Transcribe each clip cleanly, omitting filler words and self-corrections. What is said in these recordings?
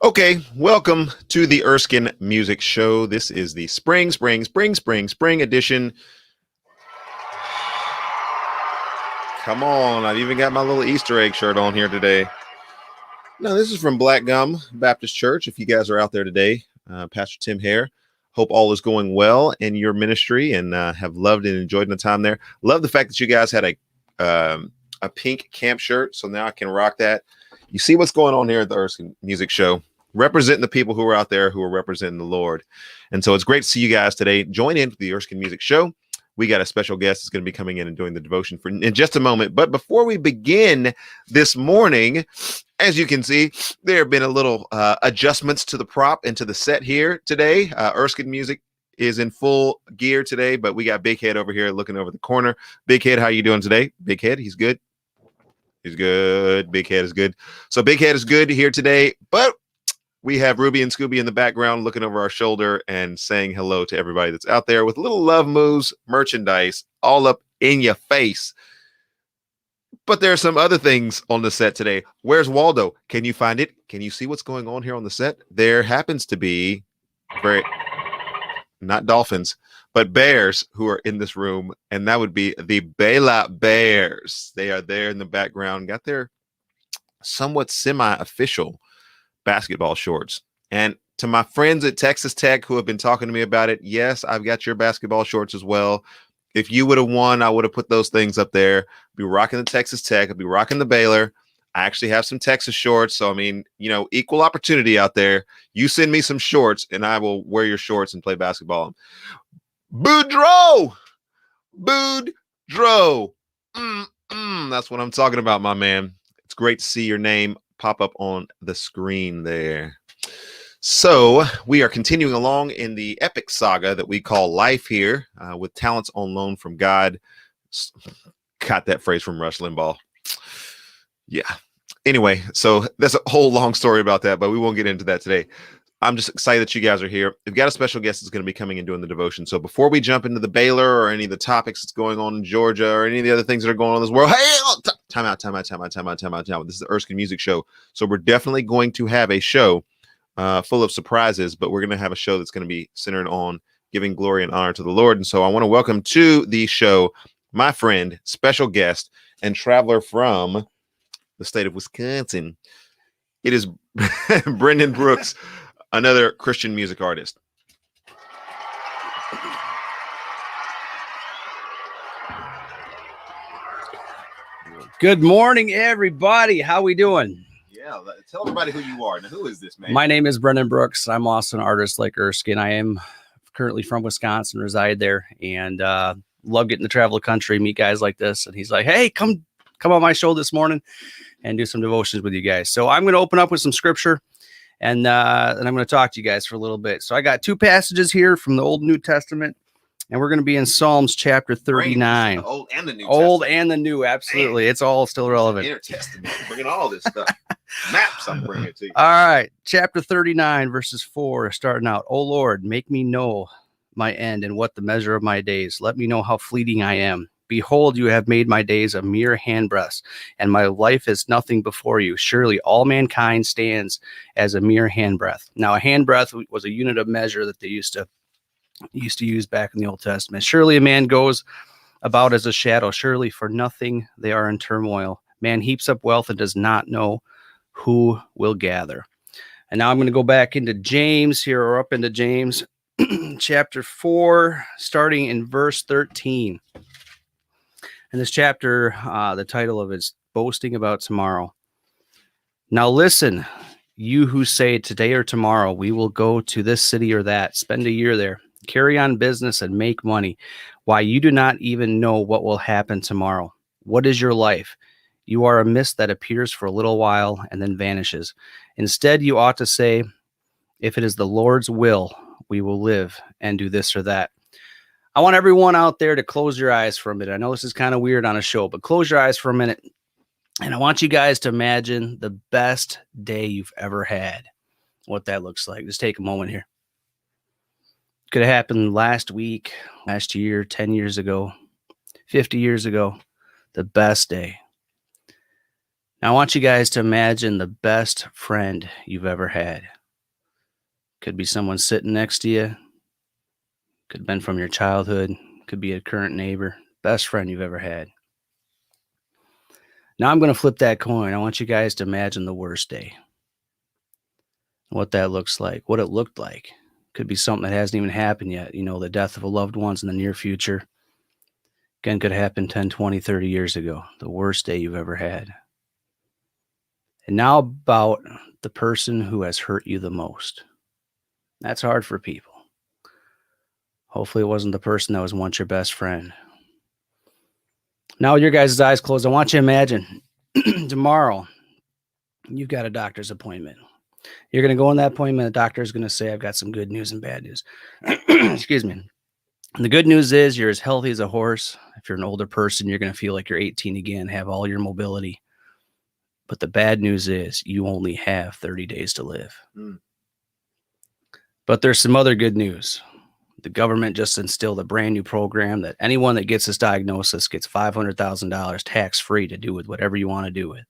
Okay, welcome to the Erskin Music Show. This is the spring edition. Come on, I've even got my little Easter egg shirt on here today. Now, this is from Black Gum Baptist Church. If you guys are out there today, Pastor Tim Hare, hope all is going well in your ministry and have loved and enjoyed the time there. Love the fact that you guys had a pink camp shirt, so now I can rock that. You see what's going on here at the Erskin Music Show, representing the people who are out there who are representing the Lord. And so it's great to see you guys today. Join in for the Erskin Music Show. We got a special guest that's going to be coming in and doing the devotion in just a moment. But before we begin this morning, as you can see, there have been a little adjustments to the prop and to the set here today. Erskin Music is in full gear today, but we got Big Head over here looking over the corner. Big Head, how you doing today? Big Head, he's good. He's good. Big Head is good. So Big Head is good here today, but we have Ruby and Scooby in the background looking over our shoulder and saying hello to everybody that's out there with little Love Moves merchandise all up in your face. But there are some other things on the set today. Where's Waldo? Can you find it? Can you see what's going on here on the set? There happens to be not dolphins, but bears who are in this room, and that would be the Baylor Bears. They are there in the background, got their somewhat semi-official basketball shorts. And to my friends at Texas Tech who have been talking to me about it, yes, I've got your basketball shorts as well. If you would have won, I would have put those things up there. I'd be rocking the Texas Tech. I'd be rocking the Baylor. I actually have some Texas shorts. So, I mean, equal opportunity out there. You send me some shorts and I will wear your shorts and play basketball. Boudreaux! Boudreaux! That's what I'm talking about, my man. It's great to see your name pop up on the screen there. So we are continuing along in the epic saga that we call life here with talents on loan from God. Got that phrase from Rush Limbaugh. Yeah. Anyway, so there's a whole long story about that, but we won't get into that today. I'm just excited that you guys are here. We've got a special guest that's going to be coming and doing the devotion. So before we jump into the Baylor or any of the topics that's going on in Georgia or any of the other things that are going on in this world, hey, time out. This is the Erskin Music Show. So we're definitely going to have a show full of surprises, but we're going to have a show that's going to be centered on giving glory and honor to the Lord. And so I want to welcome to the show my friend, special guest, and traveler from the state of Wisconsin. It is Brendan Brooks, another Christian music artist. Good morning, everybody. How we doing? Yeah, tell everybody who you are. Now, who is this man? My name is Brendan Brooks. I'm also an artist like Erskin. I am currently from Wisconsin, reside there, and love getting to travel the country, meet guys like this. And he's like, hey, come on my show this morning and do some devotions with you guys. So I'm going to open up with some scripture. And I'm going to talk to you guys for a little bit. So I got two passages here from the Old and New Testament, and we're going to be in Psalms chapter 39. The Old and the New. Old and the New, absolutely. Man, it's all still relevant. Intertestament, bringing all this stuff. Maps, I'm bringing it to you. All right, chapter 39, verses 4, starting out. O Lord, make me know my end and what the measure of my days. Let me know how fleeting I am. Behold, you have made my days a mere handbreadth, and my life is nothing before you. Surely all mankind stands as a mere handbreadth. Now, a handbreadth was a unit of measure that they used to use back in the Old Testament. Surely a man goes about as a shadow. Surely for nothing they are in turmoil. Man heaps up wealth and does not know who will gather. And now I'm going to go back into James here, or up into James chapter 4, starting in verse 13. In this chapter, the title of it is Boasting About Tomorrow. Now listen, you who say today or tomorrow, we will go to this city or that, spend a year there, carry on business and make money. Why, you do not even know what will happen tomorrow. What is your life? You are a mist that appears for a little while and then vanishes. Instead, you ought to say, if it is the Lord's will, we will live and do this or that. I want everyone out there to close your eyes for a minute. I know this is kind of weird on a show, but close your eyes for a minute. And I want you guys to imagine the best day you've ever had, what that looks like. Just take a moment here. Could have happened last week, last year, 10 years ago, 50 years ago. The best day. Now, I want you guys to imagine the best friend you've ever had. Could be someone sitting next to you. Could have been from your childhood. Could be a current neighbor. Best friend you've ever had. Now I'm going to flip that coin. I want you guys to imagine the worst day. What that looks like. What it looked like. Could be something that hasn't even happened yet. You know, the death of a loved one's in the near future. Again, could happen 10, 20, 30 years ago. The worst day you've ever had. And now about the person who has hurt you the most. That's hard for people. Hopefully it wasn't the person that was once your best friend. Now with your guys' eyes closed, I want you to imagine tomorrow you've got a doctor's appointment. You're going to go in that appointment. The doctor is going to say, I've got some good news and bad news. Excuse me. And the good news is you're as healthy as a horse. If you're an older person, you're going to feel like you're 18 again, have all your mobility. But the bad news is you only have 30 days to live. But there's some other good news. The government just instilled a brand new program that anyone that gets this diagnosis gets $500,000 tax-free to do with whatever you want to do with.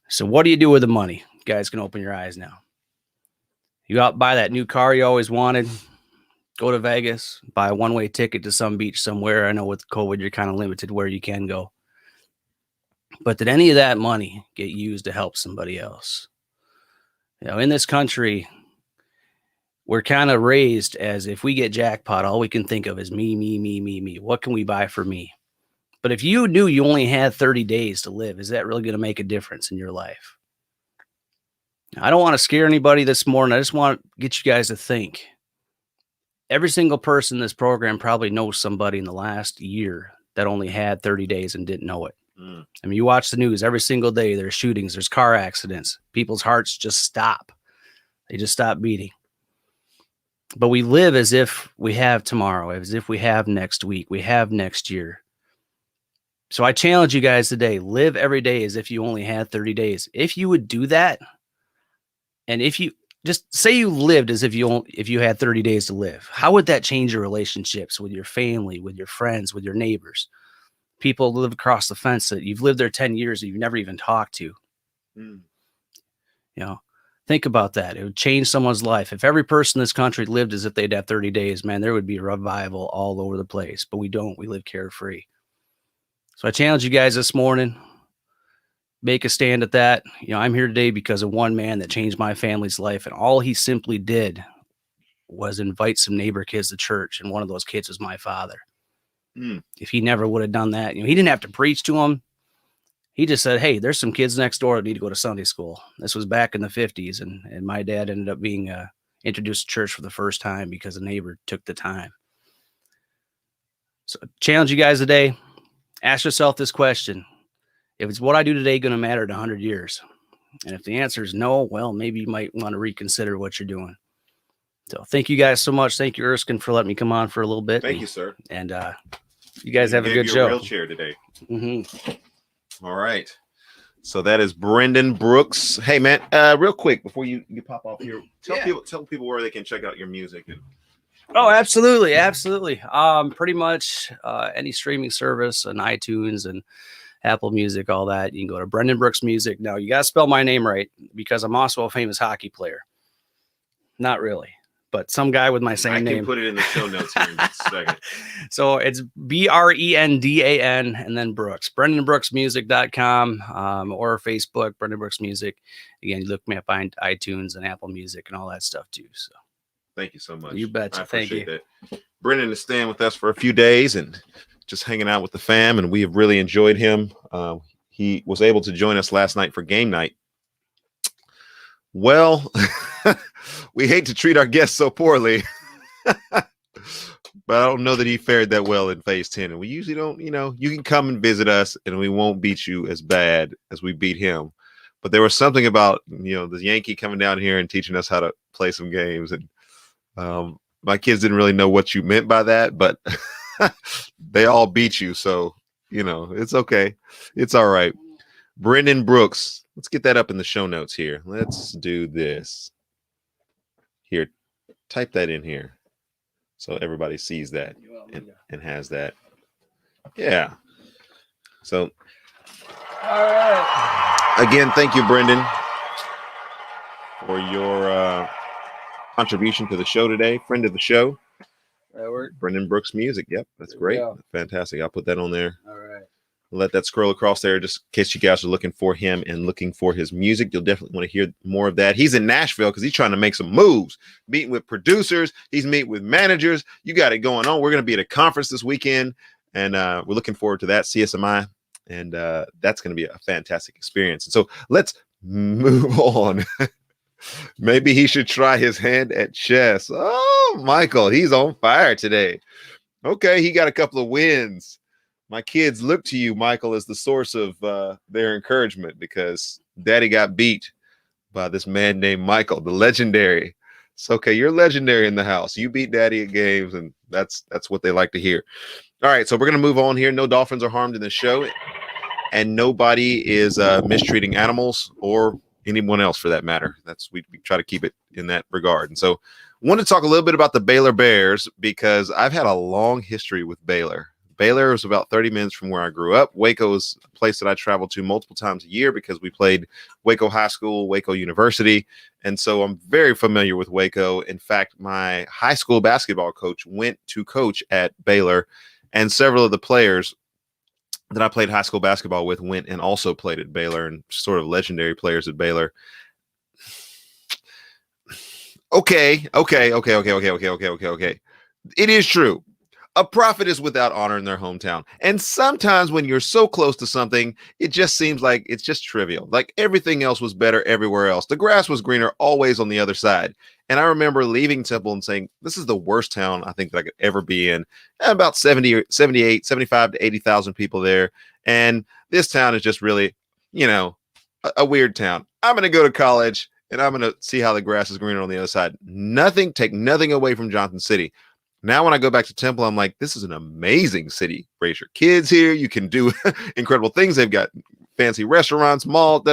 So what do you do with the money? You guys can open your eyes now. You go out and buy that new car you always wanted. Go to Vegas, buy a one-way ticket to some beach somewhere. I know with COVID, you're kind of limited where you can go. But did any of that money get used to help somebody else? You know, in this country, we're kind of raised as if we get jackpot, all we can think of is me, me, me, me, me. What can we buy for me? But if you knew you only had 30 days to live, is that really going to make a difference in your life? I don't want to scare anybody this morning. I just want to get you guys to think. Every single person in this program probably knows somebody in the last year that only had 30 days and didn't know it. I mean, you watch the news every single day. There's shootings, there's car accidents. People's hearts just stop. They just stop beating. But we live as if we have tomorrow, as if we have next week, we have next year. So I challenge you guys today, live every day as if you only had 30 days. If you would do that, and if you just say you lived as if you had 30 days to live, how would that change your relationships with your family, with your friends, with your neighbors? People live across the fence that you've lived there 10 years and you've never even talked to. You know, think about that. It would change someone's life. If every person in this country lived as if they'd have 30 days, man, there would be a revival all over the place. But we don't. We live carefree. So I challenge you guys this morning. Make a stand at that. You know, I'm here today because of one man that changed my family's life. And all he simply did was invite some neighbor kids to church. And one of those kids was my father. If he never would have done that, you know, he didn't have to preach to them. He just said, hey, there's some kids next door that need to go to Sunday school. This was back in the 50s. And my dad ended up being introduced to church for the first time because a neighbor took the time. So challenge you guys today. Ask yourself this question. If it's what I do today going to matter in 100 years? And if the answer is no, well, maybe you might want to reconsider what you're doing. So thank you guys so much. Thank you, Erskin, for letting me come on for a little bit. Thank you, sir. And you guys have a good show. Wheelchair today. All right. So that is Brendan Brooks. Hey, man, real quick before you pop off here, tell people where they can check out your music. Oh, absolutely. Absolutely. Pretty much any streaming service and iTunes and Apple Music, all that. You can go to Brendan Brooks Music. Now, you got to spell my name right because I'm also a famous hockey player. Not really, but some guy with my same name. I can put it in the show notes here in just a second. So it's BRENDAN and then Brooks. BrendanBrooksMusic.com or Facebook, Brendan Brooks Music. Again, you look me up on iTunes and Apple Music and all that stuff too. So thank you so much. You betcha. I appreciate that. Brendan is staying with us for a few days and just hanging out with the fam, and we have really enjoyed him. He was able to join us last night for game night. Well, we hate to treat our guests so poorly, but I don't know that he fared that well in phase 10. And we usually don't, you know, you can come and visit us and we won't beat you as bad as we beat him. But there was something about, you know, the Yankee coming down here and teaching us how to play some games. And my kids didn't really know what you meant by that, but they all beat you. So, you know, it's okay. It's all right. Brendan Brooks. Let's get that up in the show notes here. Let's do this. Here, type that in here so everybody sees that and has that. Yeah. So All right. Again, thank you, Brendan, for your contribution to the show today. Friend of the show. That work? Brendan Brooks Music. Yep, that's great. Fantastic. I'll put that on there. All right. Let that scroll across there just in case you guys are looking for him and looking for his music. You'll definitely want to hear more of that. He's in Nashville because he's trying to make some moves, meeting with producers. He's meeting with managers. You got it going on. We're going to be at a conference this weekend, and we're looking forward to that, CSMI, and that's going to be a fantastic experience. And so let's move on. Maybe he should try his hand at chess. Oh, Michael, he's on fire today. Okay, he got a couple of wins. My kids look to you, Michael, as the source of their encouragement because Daddy got beat by this man named Michael, the legendary. It's okay. You're legendary in the house. You beat Daddy at games, and that's what they like to hear. All right, so we're going to move on here. No dolphins are harmed in the show, and nobody is mistreating animals or anyone else for that matter. We try to keep it in that regard. And so I want to talk a little bit about the Baylor Bears because I've had a long history with Baylor. Baylor is about 30 minutes from where I grew up. Waco is a place that I traveled to multiple times a year because we played Waco High School, Waco University. And so I'm very familiar with Waco. In fact, my high school basketball coach went to coach at Baylor, and several of the players that I played high school basketball with went and also played at Baylor, and sort of legendary players at Baylor. Okay. It is true. A prophet is without honor in their hometown. And sometimes when you're so close to something, it just seems like it's just trivial. Like everything else was better everywhere else. The grass was greener always on the other side. And I remember leaving Temple and saying, this is the worst town I think that I could ever be in. About 70, 78, 75 to 80,000 people there. And this town is just really, a weird town. I'm going to go to college and I'm going to see how the grass is greener on the other side. Take nothing away from Johnson City. Now, when I go back to Temple, I'm like, this is an amazing city. Raise your kids here. You can do incredible things. They've got fancy restaurants, mall,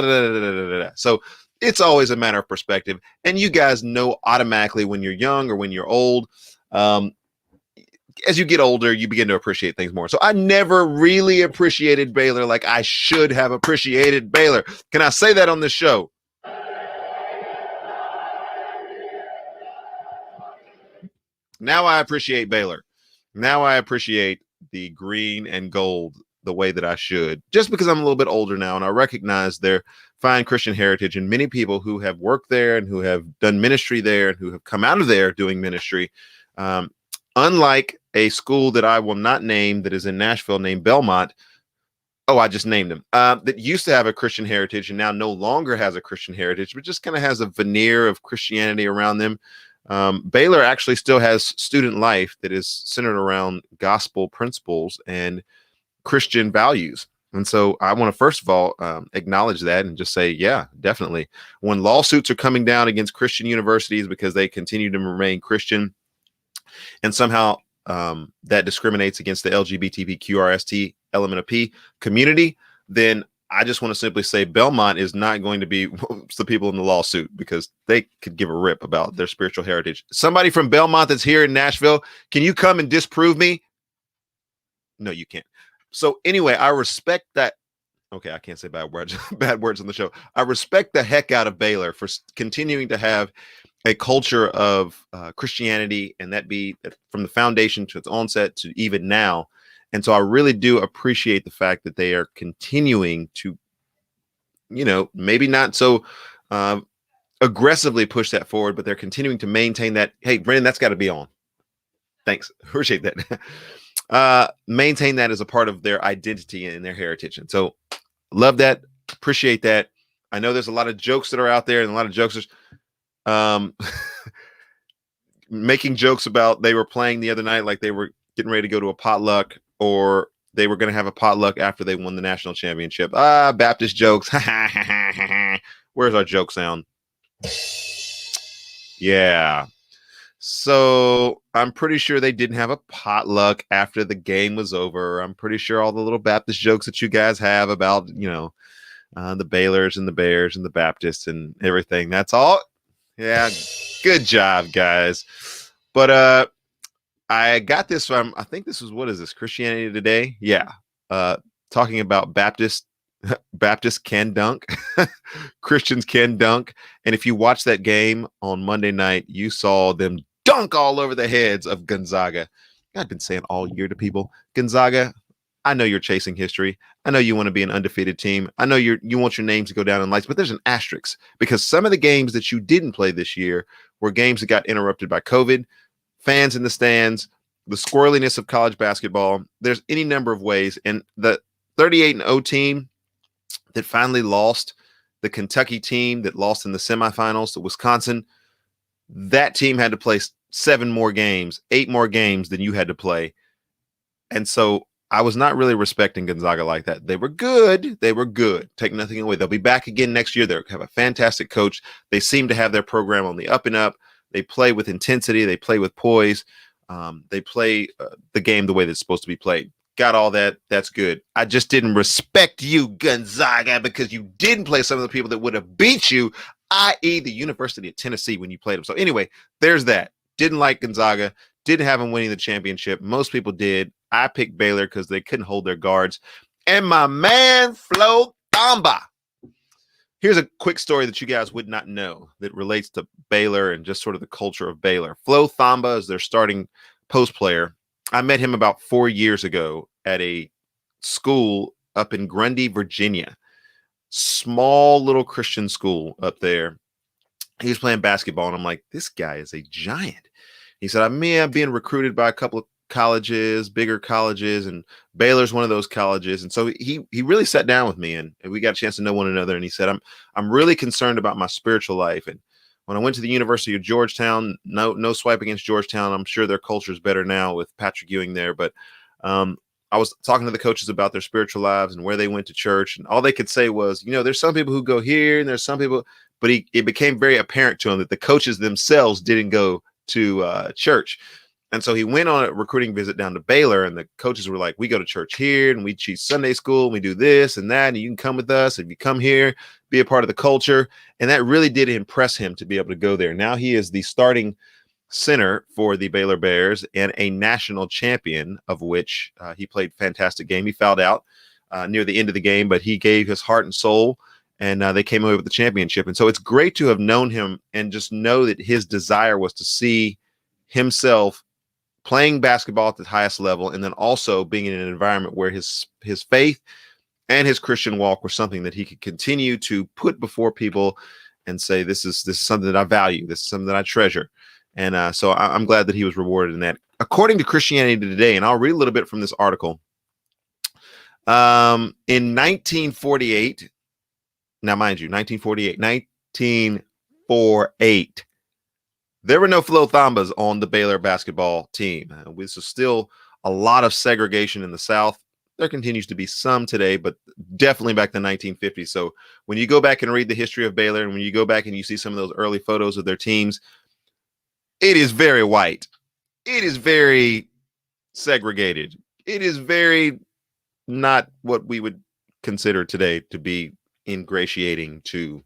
So it's always a matter of perspective. And you guys know automatically when you're young or when you're old. As you get older, you begin to appreciate things more. So I never really appreciated Baylor like I should have appreciated Baylor. Can I say that on this show? Now I appreciate Baylor. Now I appreciate the green and gold the way that I should, just because I'm a little bit older now and I recognize their fine Christian heritage and many people who have worked there and who have done ministry there and who have come out of there doing ministry. Unlike a school that I will not name that is in Nashville named Belmont. Oh, I just named them. That used to have a Christian heritage and now no longer has a Christian heritage, but just kind of has a veneer of Christianity around them. Baylor actually still has student life that is centered around gospel principles and Christian values. And so I want to, first of all, acknowledge that and just say, yeah, definitely. When lawsuits are coming down against Christian universities because they continue to remain Christian and somehow that discriminates against the LGBTQRST LMNOP community, then I just want to simply say Belmont is not going to be the people in the lawsuit because they could give a rip about their spiritual heritage. Somebody from Belmont that's here in Nashville, can you come and disprove me? No, you can't. So anyway, I respect that. Okay, I can't say bad words on the show. I respect the heck out of Baylor for continuing to have a culture of Christianity, and that be from the foundation to its onset to even now. And so I really do appreciate the fact that they are continuing to, maybe not so aggressively push that forward, but they're continuing to maintain that. Hey, Brendan, that's got to be on. Thanks. Appreciate that. Maintain that as a part of their identity and their heritage. And so love that. Appreciate that. I know there's a lot of jokes that are out there and a lot of jokesters making jokes about they were playing the other night like they were getting ready to go to a potluck, or they were going to have a potluck after they won the national championship. Baptist jokes. Where's our joke sound? Yeah. So I'm pretty sure they didn't have a potluck after the game was over. I'm pretty sure all the little Baptist jokes that you guys have about, the Baylors and the Bears and the Baptists and everything. That's all. Yeah. Good job, guys. But, I got this from, I think this is, what is this, Christianity Today? Yeah. Talking about Baptist Baptists can dunk. Christians can dunk. And if you watch that game on Monday night, you saw them dunk all over the heads of Gonzaga. I've been saying all year to people, Gonzaga, I know you're chasing history. I know you want to be an undefeated team. I know you want your names to go down in lights, but there's an asterisk because some of the games that you didn't play this year were games that got interrupted by COVID, fans in the stands, the squirreliness of college basketball. There's any number of ways. And the 38-0 team that finally lost, the Kentucky team that lost in the semifinals to Wisconsin, that team had to play 8 more games than you had to play. And so I was not really respecting Gonzaga like that. They were good. Take nothing away. They'll be back again next year. They have a fantastic coach. They seem to have their program on the up and up. They play with intensity. They play with poise. They play the game the way that's supposed to be played. Got all that. That's good. I just didn't respect you, Gonzaga, because you didn't play some of the people that would have beat you, i.e. the University of Tennessee when you played them. So anyway, there's that. Didn't like Gonzaga. Didn't have them winning the championship. Most people did. I picked Baylor because they couldn't hold their guards. And my man, Flo Thamba. Here's a quick story that you guys would not know that relates to Baylor and just sort of the culture of Baylor. Flo Thamba is their starting post player. I met him about 4 years ago at a school up in Grundy, Virginia. Small little Christian school up there. He was playing basketball, and I'm like, this guy is a giant. He said, I'm being recruited by a couple of colleges, bigger colleges, and Baylor's one of those colleges. And so he really sat down with me, and we got a chance to know one another. And he said, I'm really concerned about my spiritual life. And when I went to the University of Georgetown, no swipe against Georgetown. I'm sure their culture is better now with Patrick Ewing there. But I was talking to the coaches about their spiritual lives and where they went to church. And all they could say was, there's some people who go here and there's some people, but it became very apparent to him that the coaches themselves didn't go to church. And so he went on a recruiting visit down to Baylor, and the coaches were like, we go to church here and we teach Sunday school and we do this and that. And you can come with us. If you come here, be a part of the culture. And that really did impress him to be able to go there. Now he is the starting center for the Baylor Bears and a national champion, of which he played a fantastic game. He fouled out near the end of the game, but he gave his heart and soul, and they came away with the championship. And so it's great to have known him and just know that his desire was to see himself playing basketball at the highest level, and then also being in an environment where his faith and his Christian walk were something that he could continue to put before people and say, this is something that I value. This is something that I treasure. And so I'm glad that he was rewarded in that. According to Christianity Today, and I'll read a little bit from this article. In 1948, now mind you, 1948, there were no Flo Thambas on the Baylor basketball team. This is still a lot of segregation in the South. There continues to be some today, but definitely back to the 1950s. So when you go back and read the history of Baylor, and when you go back and you see some of those early photos of their teams, it is very white. It is very segregated. It is very not what we would consider today to be ingratiating to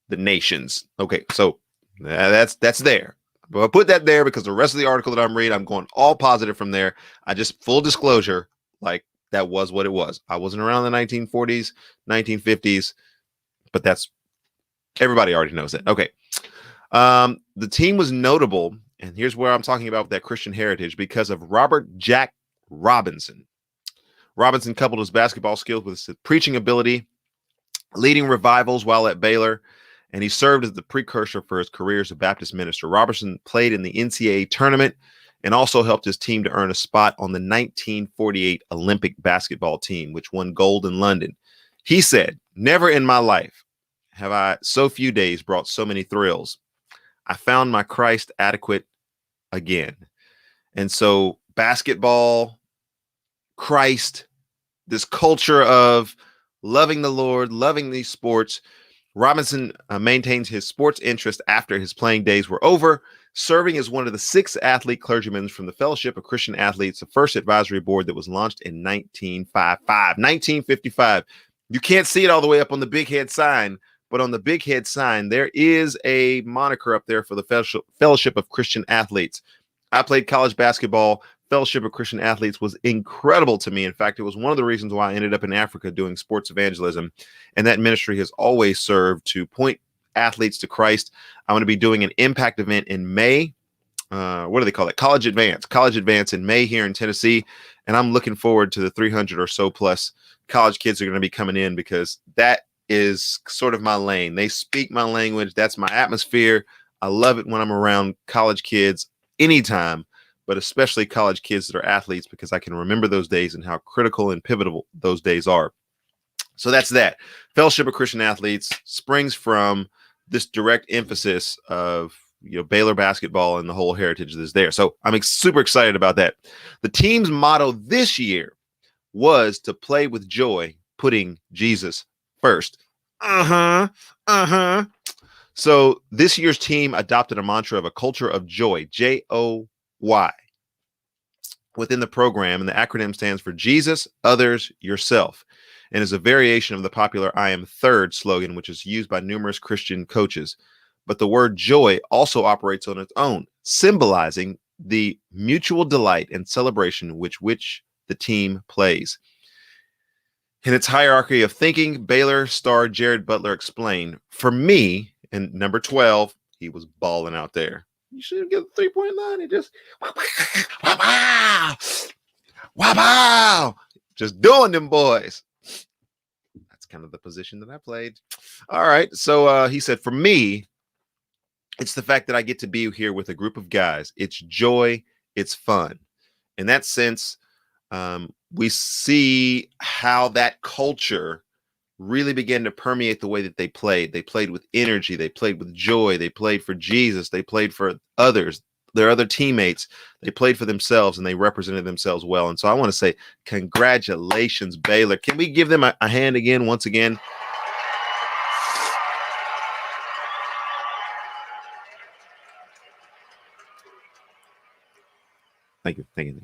the nations. Okay, so that's there. But I put that there because the rest of the article that I'm reading, I'm going all positive from there. I just, full disclosure, like, that was what it was. I wasn't around in the 1940s, 1950s, but that's, everybody already knows that. Okay. The team was notable, and here's where I'm talking about that Christian heritage, because of Robert Jack Robinson. Robinson coupled his basketball skills with his preaching ability, leading revivals while at Baylor, and he served as the precursor for his career as a Baptist minister. Robertson played in the NCAA tournament and also helped his team to earn a spot on the 1948 Olympic basketball team, which won gold in London. He said, "Never in my life have I so few days brought so many thrills. I found my Christ adequate again." And so basketball, Christ, this culture of loving the Lord, loving these sports. Robinson maintains his sports interest after his playing days were over, serving as one of the 6 athlete clergymen from the Fellowship of Christian Athletes, the first advisory board that was launched in 1955. You can't see it all the way up on the big head sign, but on the big head sign, there is a moniker up there for the Fellowship of Christian Athletes. I played college basketball Fellowship of Christian Athletes was incredible to me. In fact, it was one of the reasons why I ended up in Africa doing sports evangelism. And that ministry has always served to point athletes to Christ. I'm going to be doing an impact event in May. What do they call it? College Advance in May here in Tennessee. And I'm looking forward to the 300 or so plus college kids are going to be coming in, because that is sort of my lane. They speak my language. That's my atmosphere. I love it when I'm around college kids anytime, but especially college kids that are athletes, because I can remember those days and how critical and pivotal those days are. So that's that. Fellowship of Christian Athletes springs from this direct emphasis of Baylor basketball and the whole heritage that's there. So I'm super excited about that. The team's motto this year was to play with joy, putting Jesus first. So this year's team adopted a mantra of a culture of joy, Joy, within the program, and the acronym stands for Jesus, Others, Yourself, and is a variation of the popular I Am Third slogan, which is used by numerous Christian coaches. But the word joy also operates on its own, symbolizing the mutual delight and celebration which the team plays. In its hierarchy of thinking, Baylor star Jared Butler explained, for me, and number 12, he was balling out there. You should get 3.9. It just wow, just doing them boys. That's kind of the position that I played. All right. So he said, for me, it's the fact that I get to be here with a group of guys. It's joy. It's fun. In that sense, we see how that culture really began to permeate the way that they played. They played with energy. They played with joy. They played for Jesus. They played for others, their other teammates. They played for themselves, and they represented themselves well. And so I want to say congratulations, Baylor. Can we give them a hand again, once again? Thank you.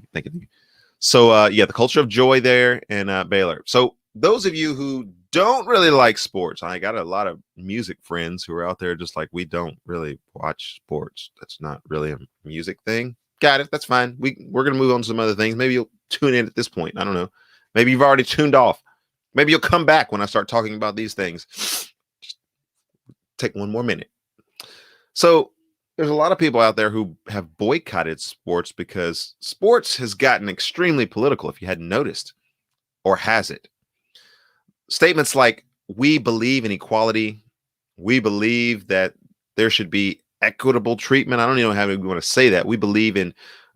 So, the culture of joy there in Baylor. So those of you who don't really like sports, I got a lot of music friends who are out there just like, we don't really watch sports. That's not really a music thing. Got it. That's fine. We're going to move on to some other things. Maybe you'll tune in at this point. I don't know. Maybe you've already tuned off. Maybe you'll come back when I start talking about these things. Just take one more minute. So there's a lot of people out there who have boycotted sports because sports has gotten extremely political, if you hadn't noticed, or has it? Statements like, we believe in equality. We believe that there should be equitable treatment. I don't even know how we want to say that. We believe in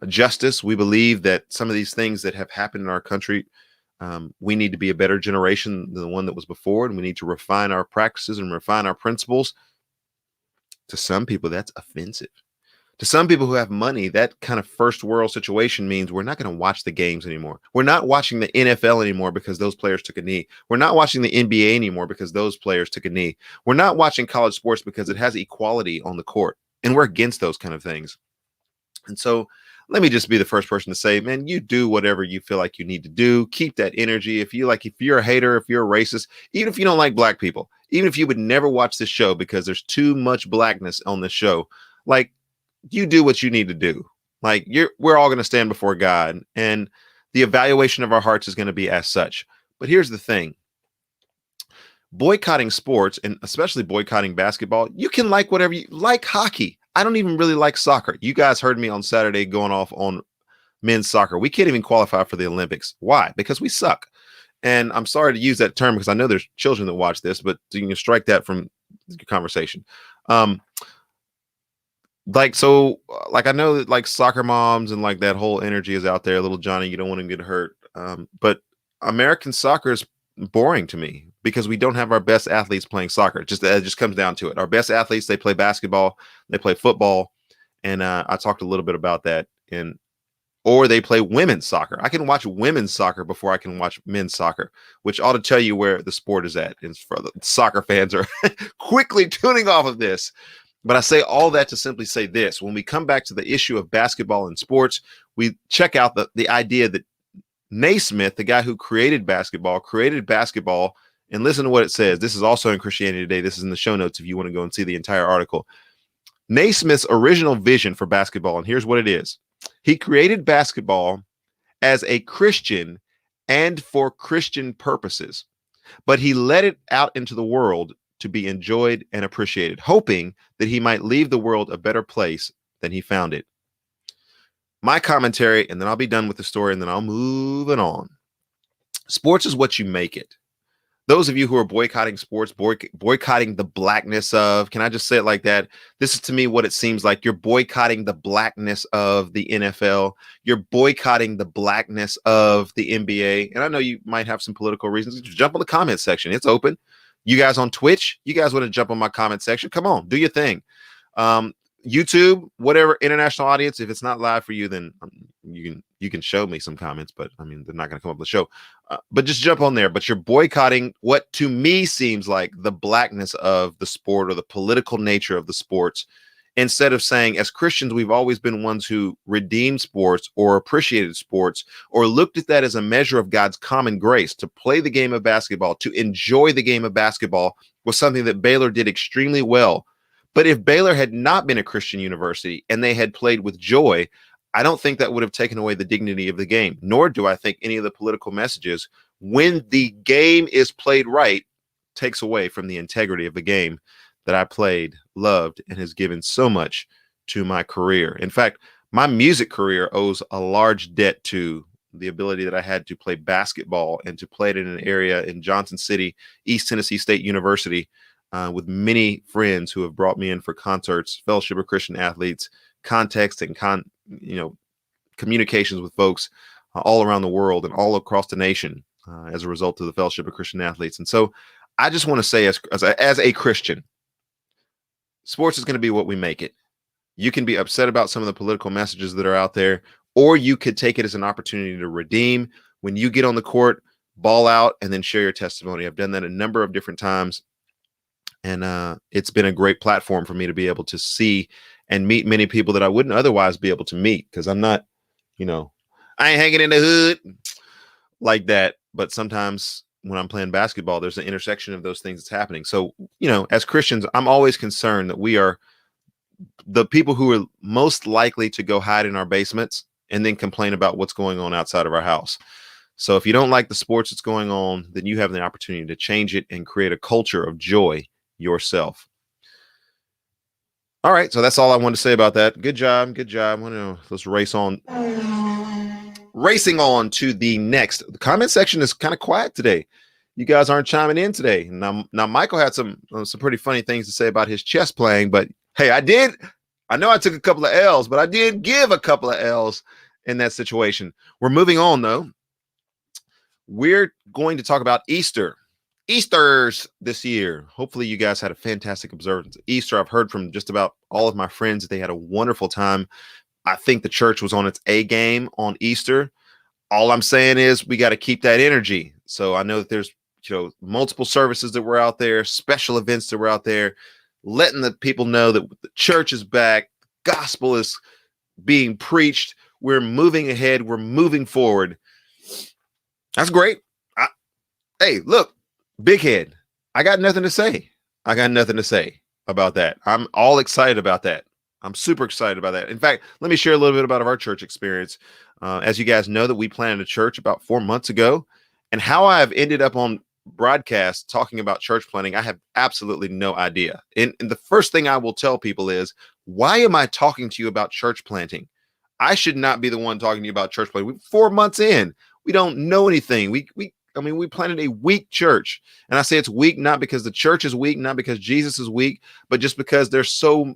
justice. We believe that some of these things that have happened in our country, we need to be a better generation than the one that was before, and we need to refine our practices and refine our principles. To some people, that's offensive. To some people who have money, that kind of first world situation means we're not going to watch the games anymore. We're not watching the NFL anymore because those players took a knee. We're not watching the NBA anymore because those players took a knee. We're not watching college sports because it has equality on the court. And we're against those kind of things. And so let me just be the first person to say, man, you do whatever you feel like you need to do. Keep that energy. If you're a hater, if you're a racist, even if you don't like black people, even if you would never watch this show because there's too much blackness on this show, like, you do what you need to do. Like, we're all going to stand before God, and the evaluation of our hearts is going to be as such. But here's the thing. Boycotting sports, and especially boycotting basketball, you can like whatever you like. Hockey. I don't even really like soccer. You guys heard me on Saturday going off on men's soccer. We can't even qualify for the Olympics. Why? Because we suck. And I'm sorry to use that term because I know there's children that watch this, but you can strike that from your conversation. I know that like soccer moms and like that whole energy is out there. Little Johnny, you don't want him to get hurt. But American soccer is boring to me because we don't have our best athletes playing soccer. It just comes down to it. Our best athletes, they play basketball, they play football. And I talked a little bit about that or they play women's soccer. I can watch women's soccer before I can watch men's soccer, which ought to tell you where the sport is at. And for the soccer fans are quickly tuning off of this. But I say all that to simply say this. When we come back to the issue of basketball and sports, we check out the idea that Naismith, the guy who created basketball, and listen to what it says. This is also in Christianity Today. This is in the show notes if you want to go and see the entire article. Naismith's original vision for basketball, and here's what it is. He created basketball as a Christian and for Christian purposes, but he let it out into the world to be enjoyed and appreciated, hoping that he might leave the world a better place than he found it. My commentary, and then I'll be done with the story, and then I'll move it on. Sports is what you make it. Those of you who are boycotting sports, boycotting the blackness of, can I just say it like that? This is to me what it seems like. You're boycotting the blackness of the NFL. You're boycotting the blackness of the NBA. And I know you might have some political reasons. Just jump on the comment section. It's open. You guys on Twitch, you guys want to jump on my comment section? Come on, do your thing. YouTube, whatever, international audience, if it's not live for you, then you can show me some comments, but I mean, they're not going to come up with the show. But just jump on there. But you're boycotting what to me seems like the blackness of the sport or the political nature of the sports, instead of saying, as Christians, we've always been ones who redeemed sports or appreciated sports or looked at that as a measure of God's common grace. To play the game of basketball, to enjoy the game of basketball was something that Baylor did extremely well. But if Baylor had not been a Christian university and they had played with joy, I don't think that would have taken away the dignity of the game, nor do I think any of the political messages, when the game is played right, takes away from the integrity of the game that I played, loved, and has given so much to my career. In fact, my music career owes a large debt to the ability that I had to play basketball and to play it in an area in Johnson City, East Tennessee State University, with many friends who have brought me in for concerts, Fellowship of Christian Athletes, context and communications with folks all around the world and all across the nation as a result of the Fellowship of Christian Athletes. And so I just want to say, as a Christian, sports is going to be what we make it. You can be upset about some of the political messages that are out there, or you could take it as an opportunity to redeem. When you get on the court, ball out, and then share your testimony. I've done that a number of different times. And it's been a great platform for me to be able to see and meet many people that I wouldn't otherwise be able to meet, because I'm not, I ain't hanging in the hood like that. But sometimes when I'm playing basketball, there's an intersection of those things that's happening. So, as Christians, I'm always concerned that we are the people who are most likely to go hide in our basements and then complain about what's going on outside of our house. So if you don't like the sports that's going on, then you have the opportunity to change it and create a culture of joy yourself. All right, so that's all I wanted to say about that. Good job. Let's racing on to the next. The comment section is kind of quiet today. You guys aren't chiming in today. Now Michael had some pretty funny things to say about his chess playing, but hey, I know I took a couple of L's, but I did give a couple of L's in that situation. We're moving on though. We're going to talk about Easter's this year. Hopefully you guys had a fantastic observance of Easter. I've heard from just about all of my friends that they had a wonderful time. I think the church was on its A game on Easter. All I'm saying is we got to keep that energy. So I know that there's multiple services that were out there, special events that were out there, letting the people know that the church is back, gospel is being preached, we're moving ahead, we're moving forward. That's great. Hey, look, big head. I got nothing to say about that. I'm all excited about that. I'm super excited about that. In fact, let me share a little bit about our church experience. As you guys know, that we planted a church about 4 months ago, and how I have ended up on broadcast talking about church planting, I have absolutely no idea. And the first thing I will tell people is, why am I talking to you about church planting? I should not be the one talking to you about church planting. We're 4 months in. We don't know anything. We planted a weak church. And I say it's weak, not because the church is weak, not because Jesus is weak, but just because there's so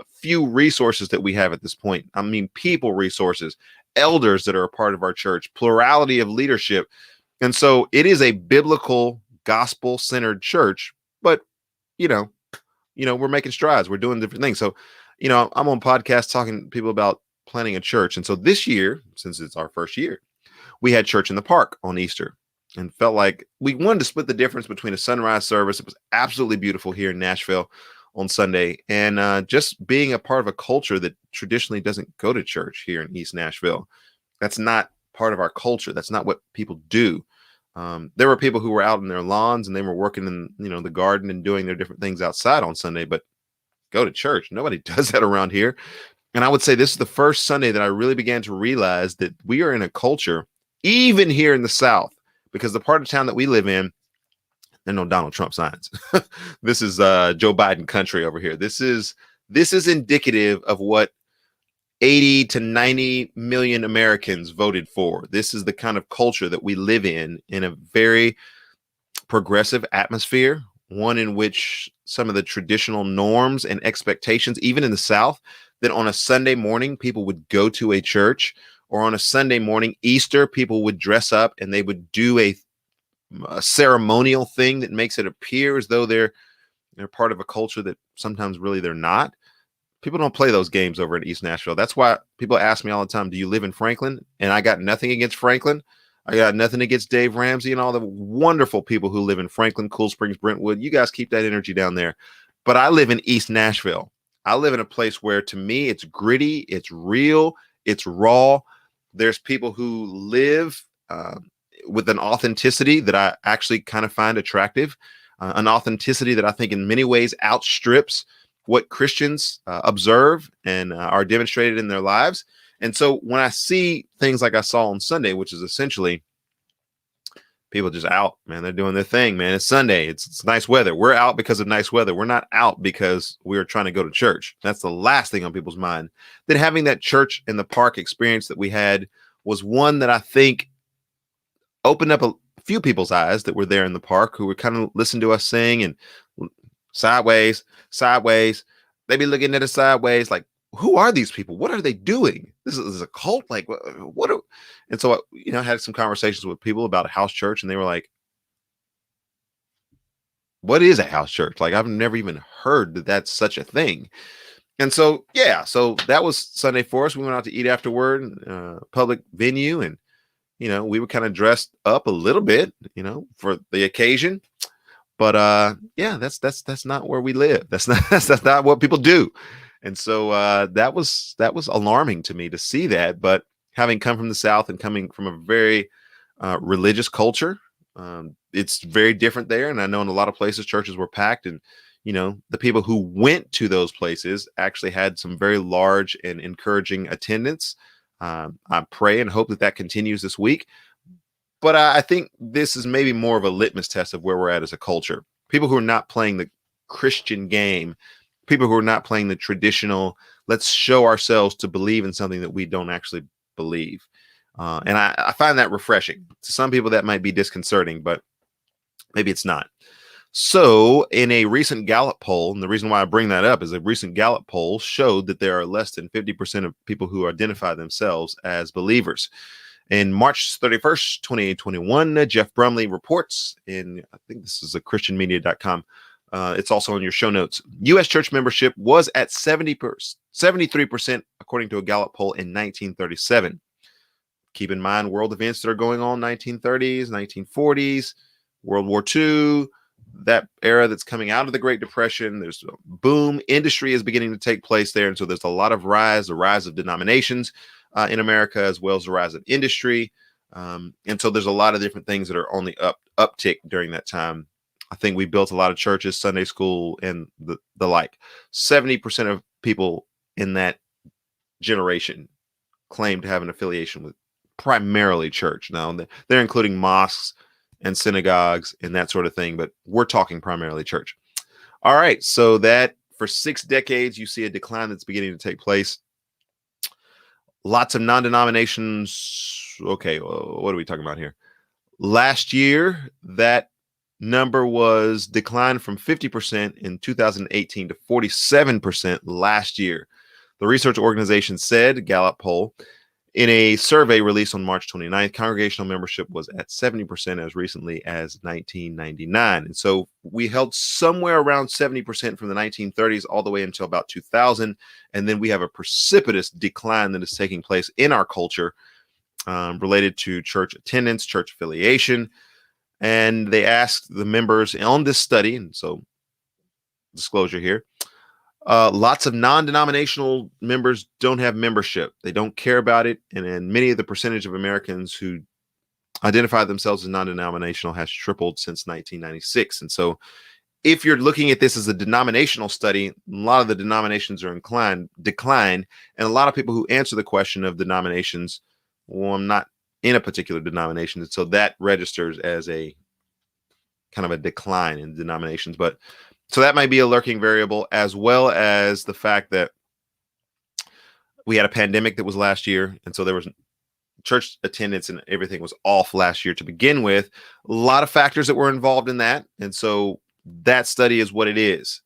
few resources that we have at this point. I mean, people resources, elders that are a part of our church, plurality of leadership. And so it is a biblical, gospel-centered church, but, we're making strides. We're doing different things. So, I'm on podcasts talking to people about planning a church. And so this year, since it's our first year, we had church in the park on Easter, and felt like we wanted to split the difference between a sunrise service. It was absolutely beautiful here in Nashville on Sunday, and just being a part of a culture that traditionally doesn't go to church here in East Nashville. That's not part of our culture. That's not what people do. There were people who were out in their lawns and they were working in, the garden and doing their different things outside on Sunday, but go to church. Nobody does that around here. And I would say this is the first Sunday that I really began to realize that we are in a culture, even here in the South, because the part of town that we live in, there are no Donald Trump signs. This is Joe Biden country over here. This is indicative of what 80 to 90 million Americans voted for. This is the kind of culture that we live in a very progressive atmosphere, one in which some of the traditional norms and expectations, even in the South, that on a Sunday morning, people would go to a church, or on a Sunday morning, Easter, people would dress up and they would do a ceremonial thing that makes it appear as though they're part of a culture that sometimes really they're not. People don't play those games over in East Nashville. That's why people ask me all the time, do you live in Franklin? And I got nothing against Franklin. I got nothing against Dave Ramsey and all the wonderful people who live in Franklin, Cool Springs, Brentwood. You guys keep that energy down there. But I live in East Nashville. I live in a place where, to me, it's gritty, it's real, it's raw. There's people who live with an authenticity that I actually kind of find attractive, an authenticity that I think in many ways outstrips what Christians observe and are demonstrated in their lives. And so when I see things like I saw on Sunday, which is essentially people just out, man, they're doing their thing, man. It's Sunday. It's nice weather. We're out because of nice weather. We're not out because we were trying to go to church. That's the last thing on people's mind. Then having that church in the park experience that we had was one that I think opened up a few people's eyes that were there in the park, who would kind of listen to us sing and sideways. They'd be looking at us sideways like, who are these people? What are they doing? This is a cult. Like, what? And so, I had some conversations with people about a house church, and they were like, what is a house church? Like, I've never even heard that that's such a thing. And so, so that was Sunday for us. We went out to eat afterward, public venue, and, we were kind of dressed up a little bit, for the occasion. But that's not where we live. That's not what people do. And so that was alarming to me to see that. But having come from the South and coming from a very religious culture, it's very different there. And I know in a lot of places churches were packed, and the people who went to those places actually had some very large and encouraging attendance. I pray and hope that continues this week. But I think this is maybe more of a litmus test of where we're at as a culture. People who are not playing the Christian game, people who are not playing the traditional, let's show ourselves to believe in something that we don't actually believe. And I find that refreshing. To some people that might be disconcerting, but maybe it's not. So in a recent Gallup poll, and the reason why I bring that up is a recent Gallup poll showed that there are less than 50% of people who identify themselves as believers. In March 31st, 2021, Jeff Brumley reports I think this is a christianmedia.com. It's also on your show notes. U.S. church membership was at 73%, according to a Gallup poll in 1937. Keep in mind world events that are going on 1930s, 1940s, World War II, that era that's coming out of the Great Depression. There's a boom. Industry is beginning to take place there. And so there's a lot of the rise of denominations in America, as well as the rise of industry. And so there's a lot of different things that are on the uptick during that time. I think we built a lot of churches, Sunday school, and the like. 70% of people in that generation claim to have an affiliation with primarily church. Now, they're including mosques and synagogues and that sort of thing, but we're talking primarily church. All right, so that for 6 decades, you see a decline that's beginning to take place. Lots of non-denominations. Okay, well, what are we talking about here? Last year, that number was declined from 50% in 2018 to 47% last year. The research organization said, Gallup poll, in a survey released on March 29th, congregational membership was at 70% as recently as 1999. And so we held somewhere around 70% from the 1930s all the way until about 2000. And then we have a precipitous decline that is taking place in our culture related to church attendance, church affiliation. And they asked the members on this study, and so disclosure here, lots of non-denominational members don't have membership. They don't care about it. And many of the percentage of Americans who identify themselves as non-denominational has tripled since 1996. And so if you're looking at this as a denominational study, a lot of the denominations are decline, and a lot of people who answer the question of denominations, well, I'm not in a particular denomination, and so that registers as a kind of a decline in denominations. But so that might be a lurking variable, as well as the fact that we had a pandemic that was last year, and so there was church attendance and everything was off last year to begin with. A lot of factors that were involved in that, and so that study is what it is.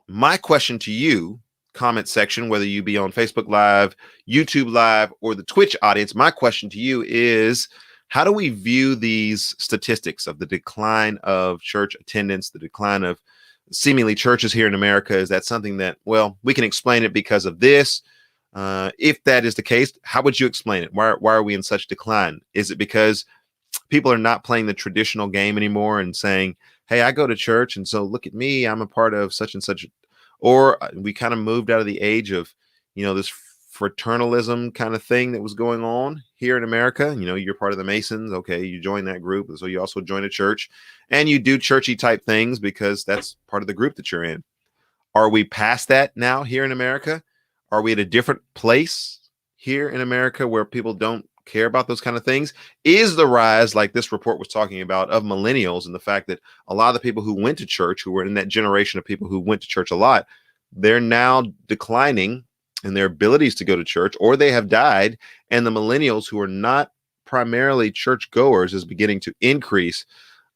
My question to you, comment section, whether you be on Facebook Live, YouTube Live, or the Twitch audience, my question to you is, how do we view these statistics of the decline of church attendance, the decline of seemingly churches here in America? Is that something that, well, we can explain it because of this? If that is the case, how would you explain it? Why are we in such decline? Is it because people are not playing the traditional game anymore and saying, hey, I go to church, and so look at me, I'm a part of such and such, or we kind of moved out of the age of, this fraternalism kind of thing that was going on here in America. You're part of the Masons. Okay, you join that group, so you also join a church, and you do churchy type things because that's part of the group that you're in. Are we past that now here in America? Are we at a different place here in America where people don't care about those kind of things? Is the rise, like this report was talking about, of millennials, and the fact that a lot of the people who went to church, who were in that generation of people who went to church a lot, they're now declining in their abilities to go to church, or they have died, and the millennials who are not primarily church goers is beginning to increase.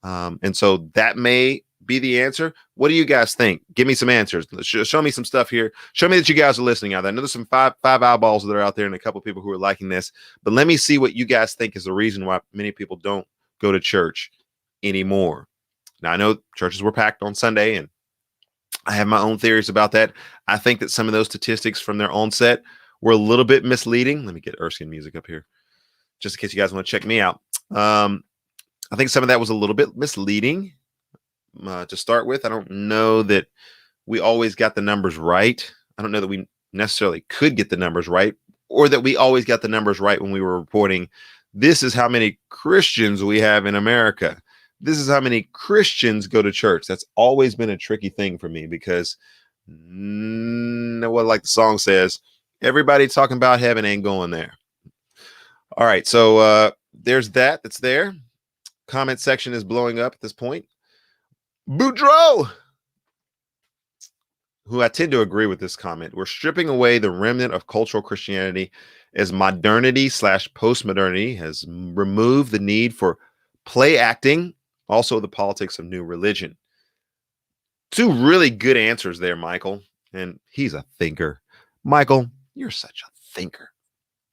And so that may be the answer. What do you guys think? Give me some answers. Show me some stuff here. Show me that you guys are listening out there. I know there's some five eyeballs that are out there and a couple people who are liking this, but let me see what you guys think is the reason why many people don't go to church anymore. Now, I know churches were packed on Sunday, and I have my own theories about that. I think that some of those statistics from their onset were a little bit misleading. Let me get Erskin music up here, just in case you guys want to check me out. I think some of that was a little bit misleading. To start with, I don't know that we always got the numbers right. I don't know that we necessarily could get the numbers right, or that we always got the numbers right when we were reporting, this is how many Christians we have in America. This is how many Christians go to church. That's always been a tricky thing for me because, like the song says, everybody talking about heaven ain't going there. All right, so there's that's there. Comment section is blowing up at this point. Boudreaux, who I tend to agree with this comment. We're stripping away the remnant of cultural Christianity as modernity / postmodernity has removed the need for play acting, also the politics of new religion. Two really good answers there, Michael. And he's a thinker. Michael, you're such a thinker.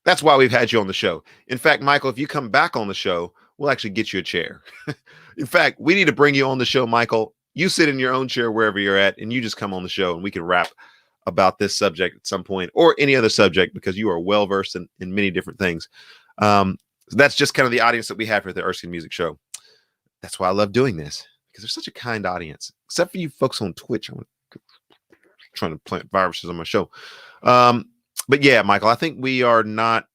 That's why we've had you on the show. In fact, Michael, if you come back on the show, we'll actually get you a chair. In fact, we need to bring you on the show, Michael. You sit in your own chair wherever you're at, and you just come on the show, and we can rap about this subject at some point, or any other subject, because you are well-versed in many different things. So that's just kind of the audience that we have here at the Erskin Music Show. That's why I love doing this, because there's such a kind audience, except for you folks on Twitch. I'm trying to plant viruses on my show. But yeah, Michael, I think we are not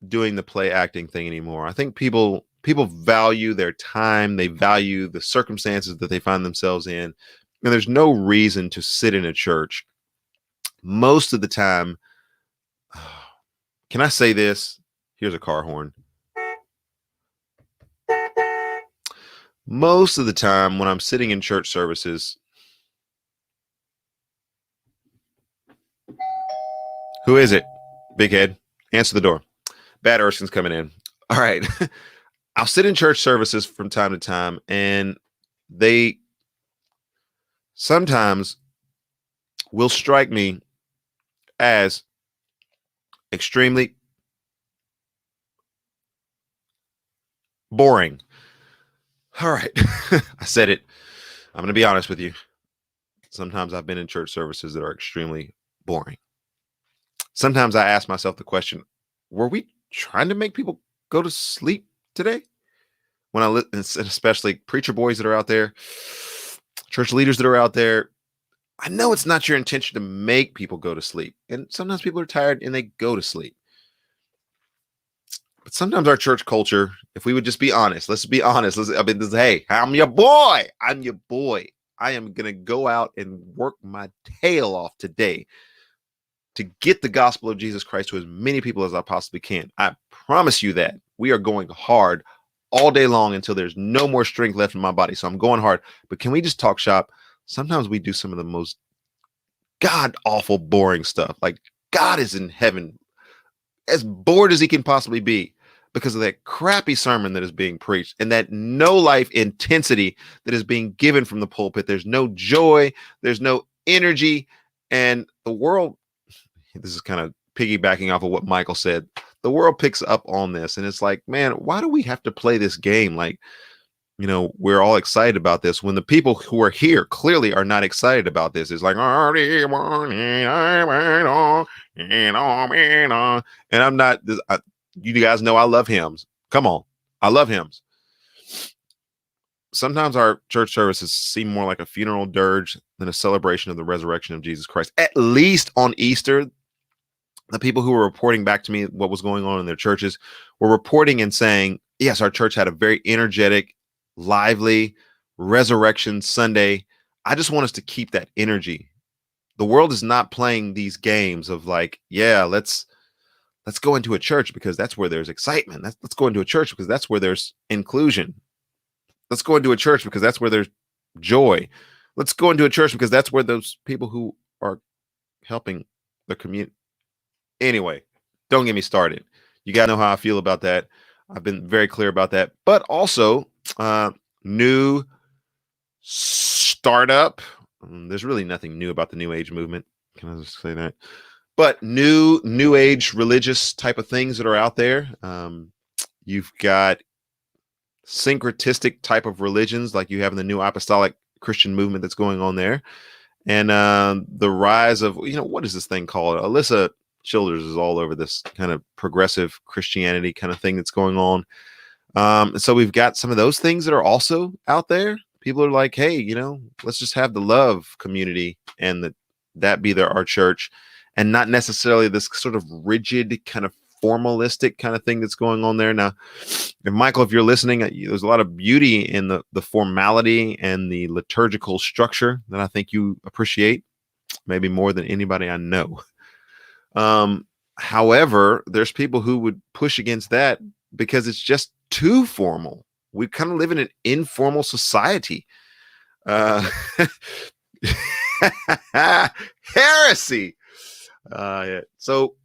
doing the play acting thing anymore. I think people value their time. They value the circumstances that they find themselves in. And there's no reason to sit in a church. Most of the time, can I say this? Here's a car horn. Most of the time when I'm sitting in church services, who is it? Big head. Answer the door. Bad Erskin's coming in. All right. I'll sit in church services from time to time, and they sometimes will strike me as extremely boring. All right. I said it. I'm going to be honest with you. Sometimes I've been in church services that are extremely boring. Sometimes I ask myself the question, were we trying to make people go to sleep today? When I listen, especially preacher boys that are out there, church leaders that are out there, I know it's not your intention to make people go to sleep. And sometimes people are tired and they go to sleep. But sometimes our church culture, if we would just be honest, let's be honest. Hey, I'm your boy. I'm your boy. I am going to go out and work my tail off today to get the gospel of Jesus Christ to as many people as I possibly can. I promise you that. We are going hard all day long until there's no more strength left in my body. So I'm going hard. But can we just talk shop? Sometimes we do some of the most god awful boring stuff. Like God is in heaven, as bored as he can possibly be, because of that crappy sermon that is being preached and that no life intensity that is being given from the pulpit. There's no joy, there's no energy, and the world, this is kind of piggybacking off of what Michael said, the world picks up on this, and it's like, man, why do we have to play this game? Like, you know, we're all excited about this when the people who are here clearly are not excited about this. It's like, and I'm not, you guys know I love hymns. Come on. I love hymns. Sometimes our church services seem more like a funeral dirge than a celebration of the resurrection of Jesus Christ. At least on Easter, the people who were reporting back to me what was going on in their churches were reporting and saying, yes, our church had a very energetic, lively Resurrection Sunday. I just want us to keep that energy. The world is not playing these games of like, yeah, let's go into a church because that's where there's excitement. Let's go into a church because that's where there's inclusion. Let's go into a church because that's where there's joy. Let's go into a church because that's where those people who are helping the community. Anyway, don't get me started. You got to know how I feel about that. I've been very clear about that. But also, new startup. There's really nothing new about the New Age movement. Can I just say that? But new age religious type of things that are out there. You've got syncretistic type of religions like you have in the New Apostolic Christian movement that's going on there. And the rise of, you know, what is this thing called? Alyssa Childers is all over this kind of progressive Christianity kind of thing that's going on. So we've got some of those things that are also out there. People are like, hey, you know, let's just have the love community and that be our church, and not necessarily this sort of rigid kind of formalistic kind of thing that's going on there. Now, if Michael, if you're listening, there's a lot of beauty in the formality and the liturgical structure that I think you appreciate, maybe more than anybody I know. However, there's people who would push against that because it's just too formal. We kind of live in an informal society. Heresy. So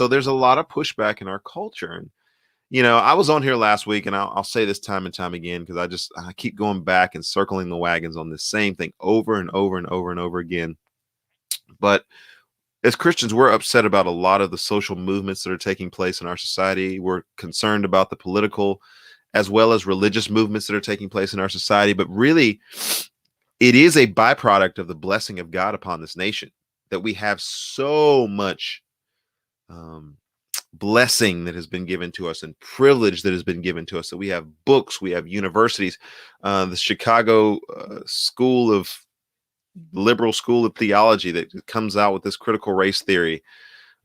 there's a lot of pushback in our culture. And, you know, I was on here last week, and I'll say this time and time again, because I keep going back and circling the wagons on the same thing over and over and over and over again. But as Christians, we're upset about a lot of the social movements that are taking place in our society. We're concerned about the political as well as religious movements that are taking place in our society. But really, it is a byproduct of the blessing of God upon this nation that we have so much blessing that has been given to us and privilege that has been given to us. So we have books, we have universities, the Chicago liberal school of theology that comes out with this critical race theory,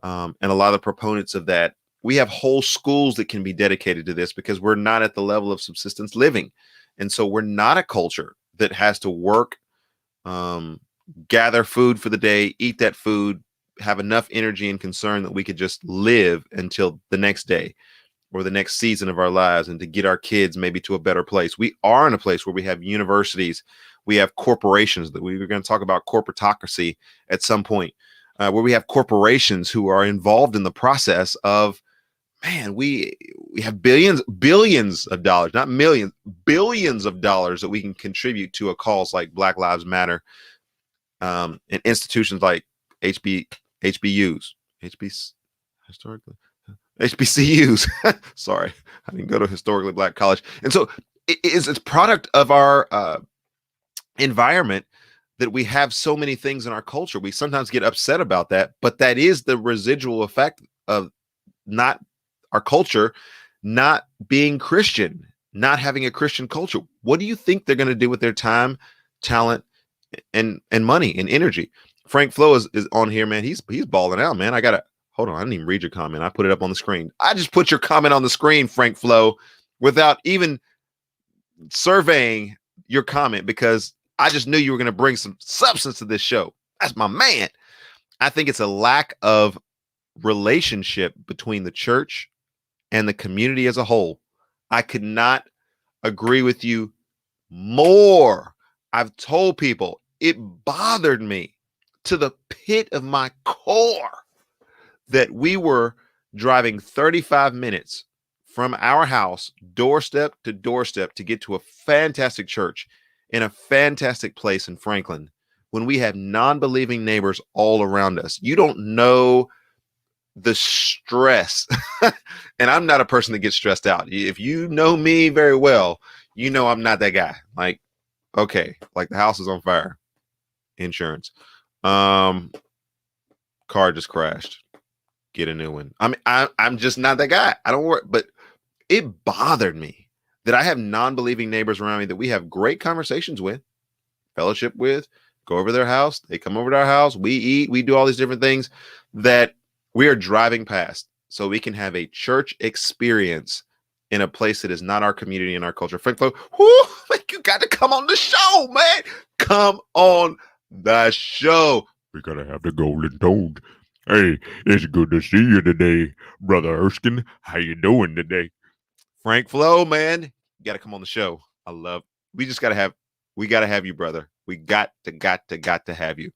and a lot of the proponents of that. We have whole schools that can be dedicated to this because we're not at the level of subsistence living. And so we're not a culture that has to work, gather food for the day, eat that food, have enough energy and concern that we could just live until the next day or the next season of our lives, and to get our kids maybe to a better place. We are in a place where we have universities, we have corporations, that we're going to talk about corporatocracy at some point, where we have corporations who are involved in the process of, man, we have billions of dollars, not millions, billions of dollars that we can contribute to a cause like Black Lives Matter, and institutions like HBCUs. Sorry, I didn't go to historically Black college. And so it's product of our environment that we have so many things in our culture. We sometimes get upset about that, but that is the residual effect of not our culture not being Christian, not having a Christian culture. What do you think they're going to do with their time, talent, and money and energy? Frank Flo is on here, man. He's balling out, man. Hold on. I didn't even read your comment. I put it up on the screen. I just put your comment on the screen, Frank Flo, without even surveying your comment, because I just knew you were going to bring some substance to this show. That's my man. I think it's a lack of relationship between the church and the community as a whole. I could not agree with you more. I've told people it bothered me to the pit of my core that we were driving 35 minutes from our house, doorstep to doorstep, to get to a fantastic church in a fantastic place in Franklin when we have non-believing neighbors all around us. You don't know the stress. And I'm not a person that gets stressed out. If you know me very well, you know I'm not that guy. Like, okay, like the house is on fire. Insurance. Car just crashed. Get a new one. I'm just not that guy. I don't worry, but it bothered me that I have non-believing neighbors around me that we have great conversations with, fellowship with, go over their house. They come over to our house. We eat. We do all these different things that we are driving past so we can have a church experience in a place that is not our community and our culture. Frank Flo, you got to come on the show, man. Come on the show. We gotta have the golden toad. Hey, it's good to see you today, Brother Erskin. How you doing today? Frank Flo, man, you got to come on the show. We got to have you, brother. We got to have you.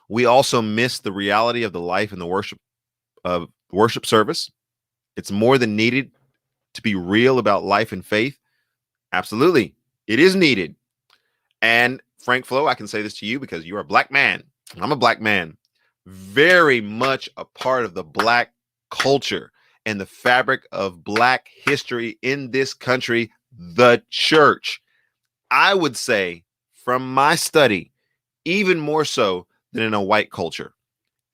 We also miss the reality of the life and the worship service. It's more than needed to be real about life and faith. Absolutely. It is needed. And Frank Flo, I can say this to you because you're a black man. I'm a black man. Very much a part of the black culture and the fabric of black history in this country, the church. I would say from my study, even more so than in a white culture.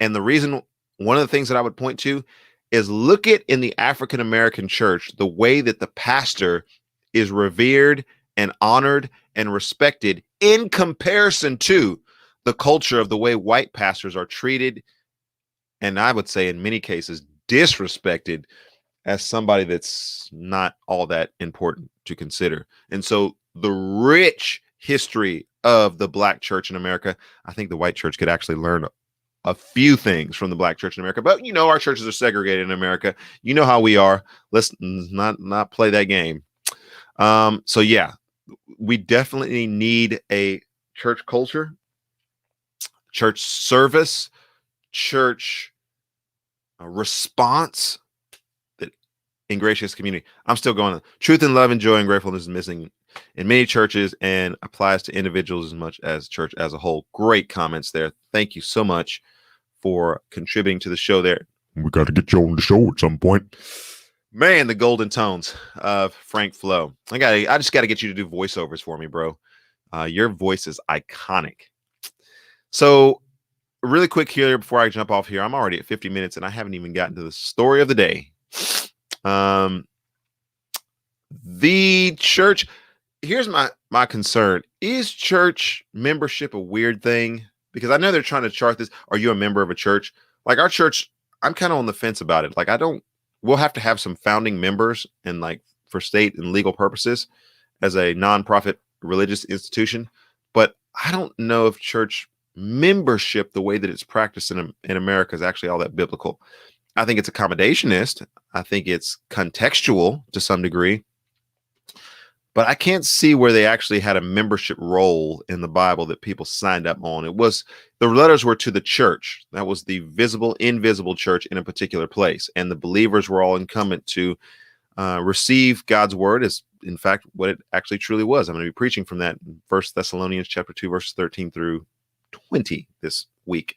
And the reason, one of the things that I would point to is look at in the African-American church, the way that the pastor is revered and honored and respected in comparison to the culture of the way white pastors are treated. And I would say in many cases, disrespected as somebody that's not all that important to consider. And so the rich history of the black church in America, I think the white church could actually learn a few things from the black church in America. But, you know, our churches are segregated in America. You know how we are. Let's not play that game. So, yeah, we definitely need a church culture, church service, church response that ingratiates community. I'm still going on. Truth and love and joy and gratefulness is missing in many churches and applies to individuals as much as church as a whole. Great comments there. Thank you so much for contributing to the show there. We got to get you on the show at some point. Man, the golden tones of Frank Flo. I just got to get you to do voiceovers for me, bro. Your voice is iconic. So really quick here before I jump off here, I'm already at 50 minutes and I haven't even gotten to the story of the day. The church, here's my concern. Is church membership a weird thing? Because I know they're trying to chart this. Are you a member of a church? Like our church, I'm kind of on the fence about it. Like we'll have to have some founding members and like for state and legal purposes as a nonprofit religious institution. But I don't know if church membership, the way that it's practiced in America, is actually all that biblical. I think it's accommodationist. I think it's contextual to some degree. But I can't see where they actually had a membership role in the Bible that people signed up on. The letters were to the church. That was the visible, invisible church in a particular place. And the believers were all incumbent to receive God's word as, in fact, what it actually truly was. I'm going to be preaching from that in 1 Thessalonians chapter 2, verses 13 through 20 this week.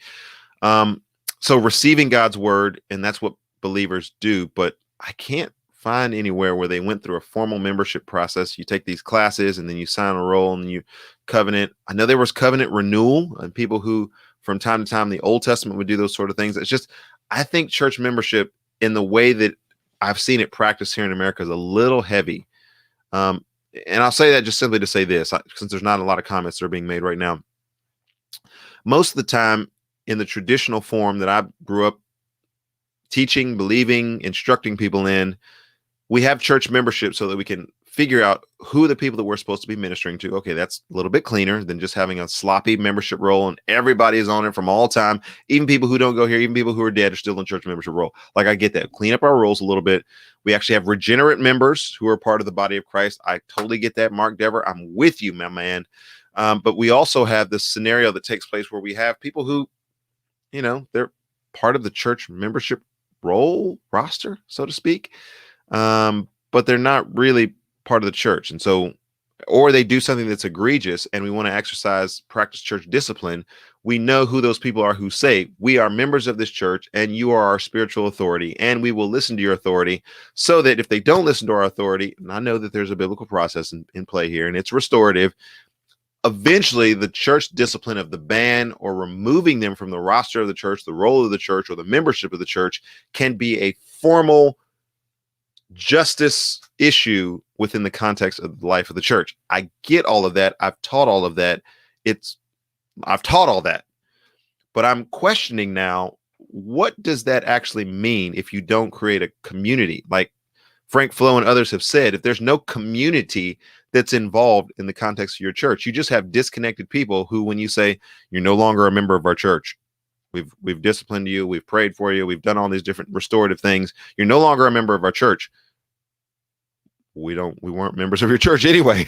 So receiving God's word, and that's what believers do. But I can't find anywhere where they went through a formal membership process. You take these classes and then you sign a roll and you covenant. I know there was covenant renewal and people who from time to time, the Old Testament would do those sort of things. It's just, I think church membership in the way that I've seen it practiced here in America is a little heavy. And I'll say that just simply to say this, since there's not a lot of comments that are being made right now. Most of the time in the traditional form that I grew up teaching, believing, instructing people in, we have church membership so that we can figure out who are the people that we're supposed to be ministering to. Okay, that's a little bit cleaner than just having a sloppy membership roll and everybody is on it from all time. Even people who don't go here, even people who are dead are still in church membership roll. Like, I get that. Clean up our roles a little bit. We actually have regenerate members who are part of the body of Christ. I totally get that, Mark Dever. I'm with you, my man. But we also have this scenario that takes place where we have people who, they're part of the church membership roll roster, so to speak. But they're not really part of the church. And so, or they do something that's egregious and we want to practice church discipline. We know who those people are who say, we are members of this church and you are our spiritual authority and we will listen to your authority, so that if they don't listen to our authority, and I know that there's a biblical process in play here and it's restorative, eventually the church discipline of the ban or removing them from the roster of the church, the role of the church, or the membership of the church can be a formal justice issue within the context of the life of the church. I get all of that. I've taught all of that. I've taught all that. But I'm questioning now, what does that actually mean if you don't create a community? Like Frank Flo and others have said, if there's no community that's involved in the context of your church, you just have disconnected people who, when you say you're no longer a member of our church, we've disciplined you, we've prayed for you, we've done all these different restorative things, you're no longer a member of our church. We weren't members of your church anyway.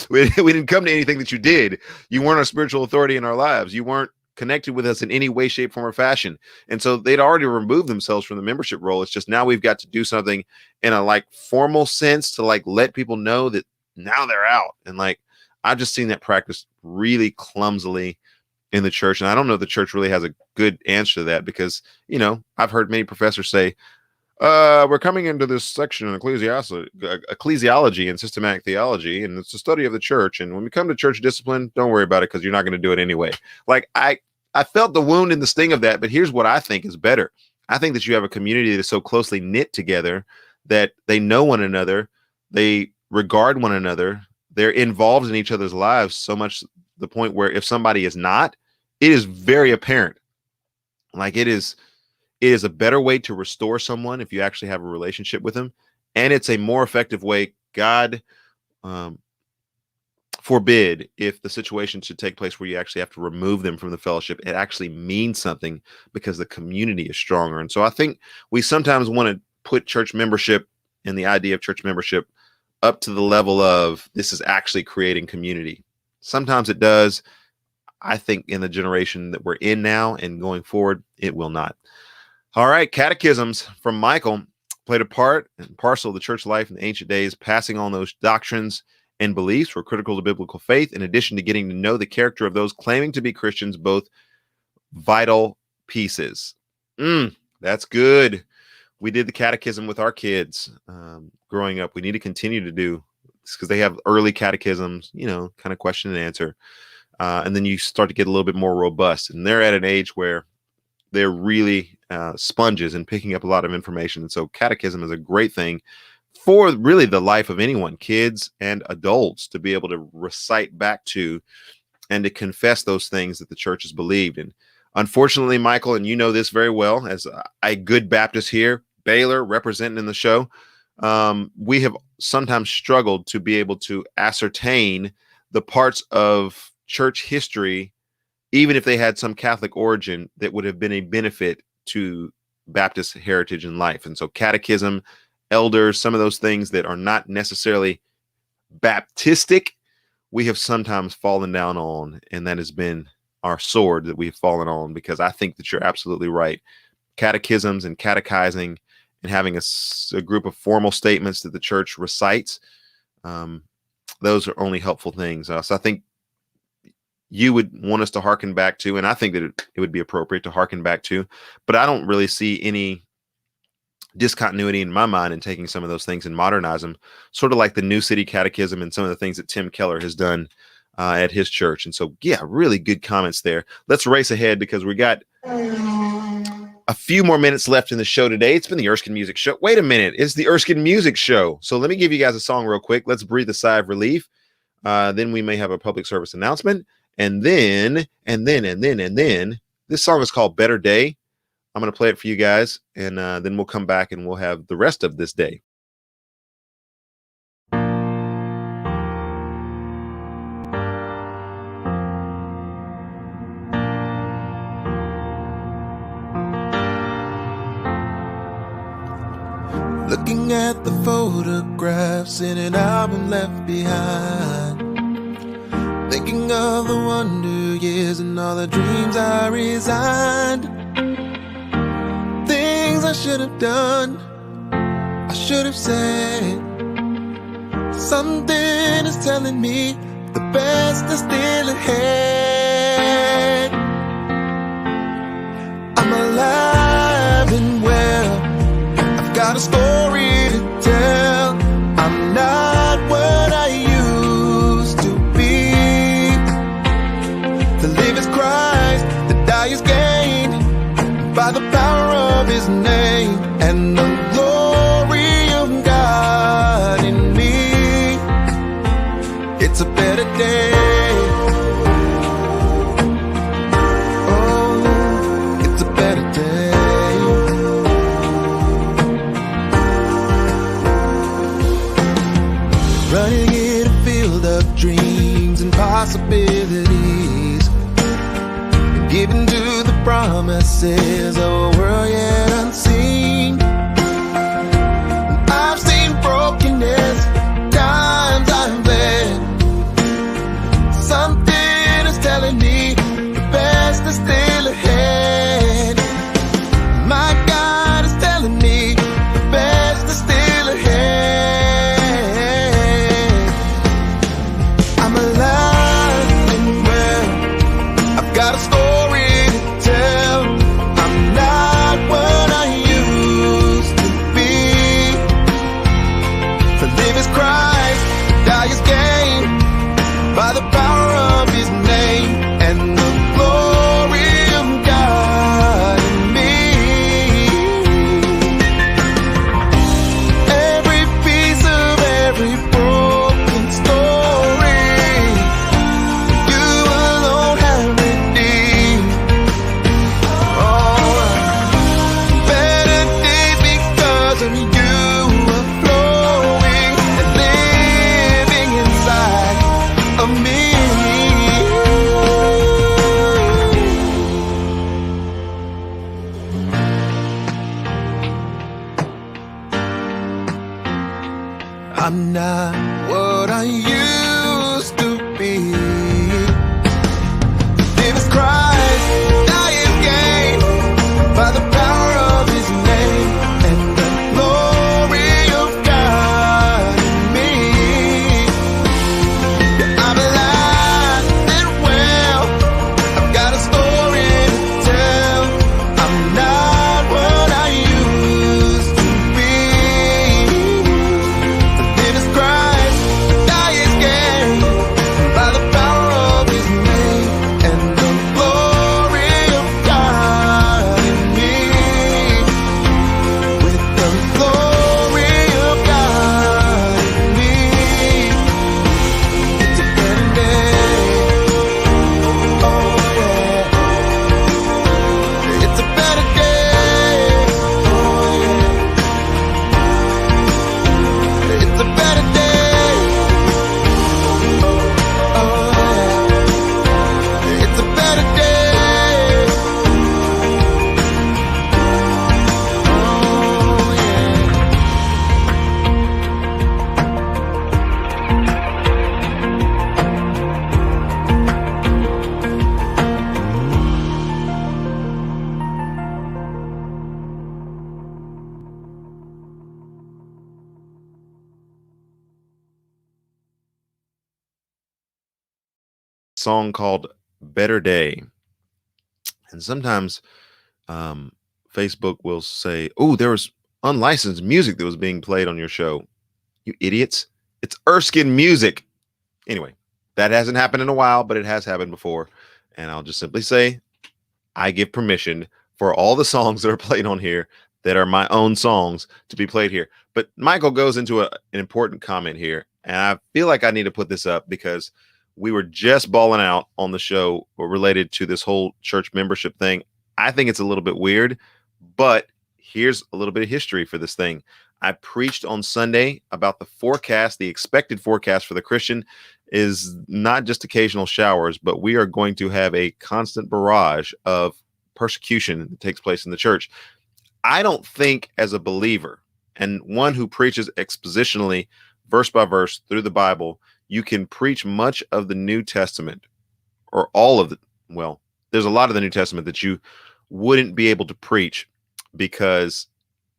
we didn't come to anything that you did. You weren't a spiritual authority in our lives. You weren't connected with us in any way, shape, form, or fashion. And so they'd already removed themselves from the membership role. It's just now we've got to do something in a formal sense to let people know that now they're out. And I've just seen that practice really clumsily in the church. And I don't know if the church really has a good answer to that, because, I've heard many professors say, we're coming into this section in ecclesiology and systematic theology, and it's a study of the church. And when we come to church discipline, don't worry about it because you're not going to do it anyway. I felt the wound and the sting of that, but here's what I think is better. I think that you have a community that is so closely knit together that they know one another, they regard one another, they're involved in each other's lives so much the point where if somebody is not, it is very apparent. It is a better way to restore someone if you actually have a relationship with them. And it's a more effective way. God forbid if the situation should take place where you actually have to remove them from the fellowship. It actually means something because the community is stronger. And so I think we sometimes want to put church membership and the idea of church membership up to the level of this is actually creating community. Sometimes it does. I think in the generation that we're in now and going forward, it will not. All right, catechisms from Michael played a part and parcel of the church life in the ancient days. Passing on those doctrines and beliefs were critical to biblical faith, in addition to getting to know the character of those claiming to be Christians, both vital pieces. That's good. We did the catechism with our kids growing up. We need to continue to do this because they have early catechisms, kind of question and answer. And then you start to get a little bit more robust. And they're at an age where they're really sponges and picking up a lot of information. And so catechism is a great thing for really the life of anyone, kids and adults, to be able to recite back to and to confess those things that the church has believed. And unfortunately, Michael, and you know this very well, as a good Baptist here, Baylor representing in the show, we have sometimes struggled to be able to ascertain the parts of church history, even if they had some Catholic origin, that would have been a benefit to Baptist heritage and life. And so catechism, elders, some of those things that are not necessarily Baptistic, we have sometimes fallen down on, and that has been our sword that we've fallen on, because I think that you're absolutely right. Catechisms and catechizing and having a group of formal statements that the church recites, those are only helpful things. So I think you would want us to hearken back to, and I think that it would be appropriate to hearken back to, but I don't really see any discontinuity in my mind in taking some of those things and modernize them, sort of like the New City Catechism and some of the things that Tim Keller has done at his church. And so, yeah, really good comments there. Let's race ahead because we got a few more minutes left in the show today. It's been the Erskin Music Show. Wait a minute. It's the Erskin Music Show. So let me give you guys a song real quick. Let's breathe a sigh of relief. Then we may have a public service announcement. And then, this song is called Better Day. I'm going to play it for you guys, and then we'll come back and we'll have the rest of this day. Looking at the photographs in an album left behind, thinking of the wonder years and all the dreams I resigned. Things I should have done, I should have said. Something is telling me the best is still ahead. I'm alive and well, I've got a story to tell. I'm not what I used to be. To live is Christ, to die is gain, by the power of his name and the glory of God in me. It's a better day. Oh, it's a better day. Running in a field of dreams and possibilities, given to the promises of a world yet unseen. I've seen brokenness, times I've bled. Something is telling me the best is still ahead. My God is telling me the best is still ahead. I'm alive and well, I've got a story to tell. I'm not what I used to be. To live is Christ, to die is gain, by the power of his name and the glory of God in me. Every piece of every broken story, you alone have redeemed. Oh, better days because of you are flowing and living inside of me. I'm not what I used to be. Live is Christ, die is gain, by the power of his name and the glory of God in me. Yeah, I'm alive and well, I've got a story to tell. I'm not what I used to be. To live is Christ, die is gain, by the power of his name and the glory of God in me. With the glory of God in me, it's a better day. Oh yeah, it's a better day. Oh yeah, it's a better day. Oh yeah, it's a better day. Oh yeah. Song called Better Day. And sometimes Facebook will say, oh, there was unlicensed music that was being played on your show. You idiots. It's Erskin music. Anyway, that hasn't happened in a while, but it has happened before. And I'll just simply say, I give permission for all the songs that are played on here that are my own songs to be played here. But Michael goes into an important comment here. And I feel like I need to put this up because we were just balling out on the show related to this whole church membership thing. I think it's a little bit weird, but here's a little bit of history for this thing. I preached on Sunday about the forecast. The expected forecast for the Christian is not just occasional showers, but we are going to have a constant barrage of persecution that takes place in the church. I don't think as a believer and one who preaches expositionally, verse by verse through the Bible, you can preach much of the New Testament, or all of the, well, there's a lot of the New Testament that you wouldn't be able to preach because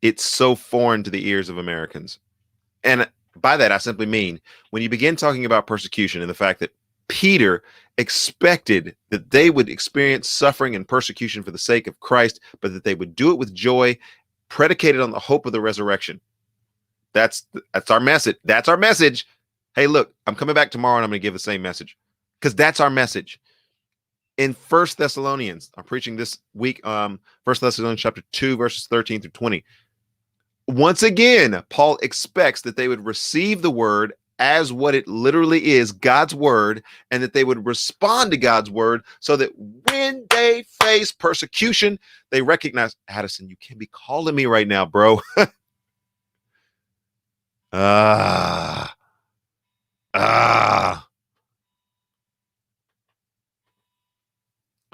it's so foreign to the ears of Americans. And by that, I simply mean when you begin talking about persecution and the fact that Peter expected that they would experience suffering and persecution for the sake of Christ, but that they would do it with joy, predicated on the hope of the resurrection. That's our message. That's our message. Hey, look, I'm coming back tomorrow and I'm going to give the same message because that's our message. In 1 Thessalonians, I'm preaching this week, 1 Thessalonians chapter 2, verses 13 through 20. Once again, Paul expects that they would receive the word as what it literally is, God's word, and that they would respond to God's word so that when they face persecution, they recognize, Addison, you can't be calling me right now, bro. All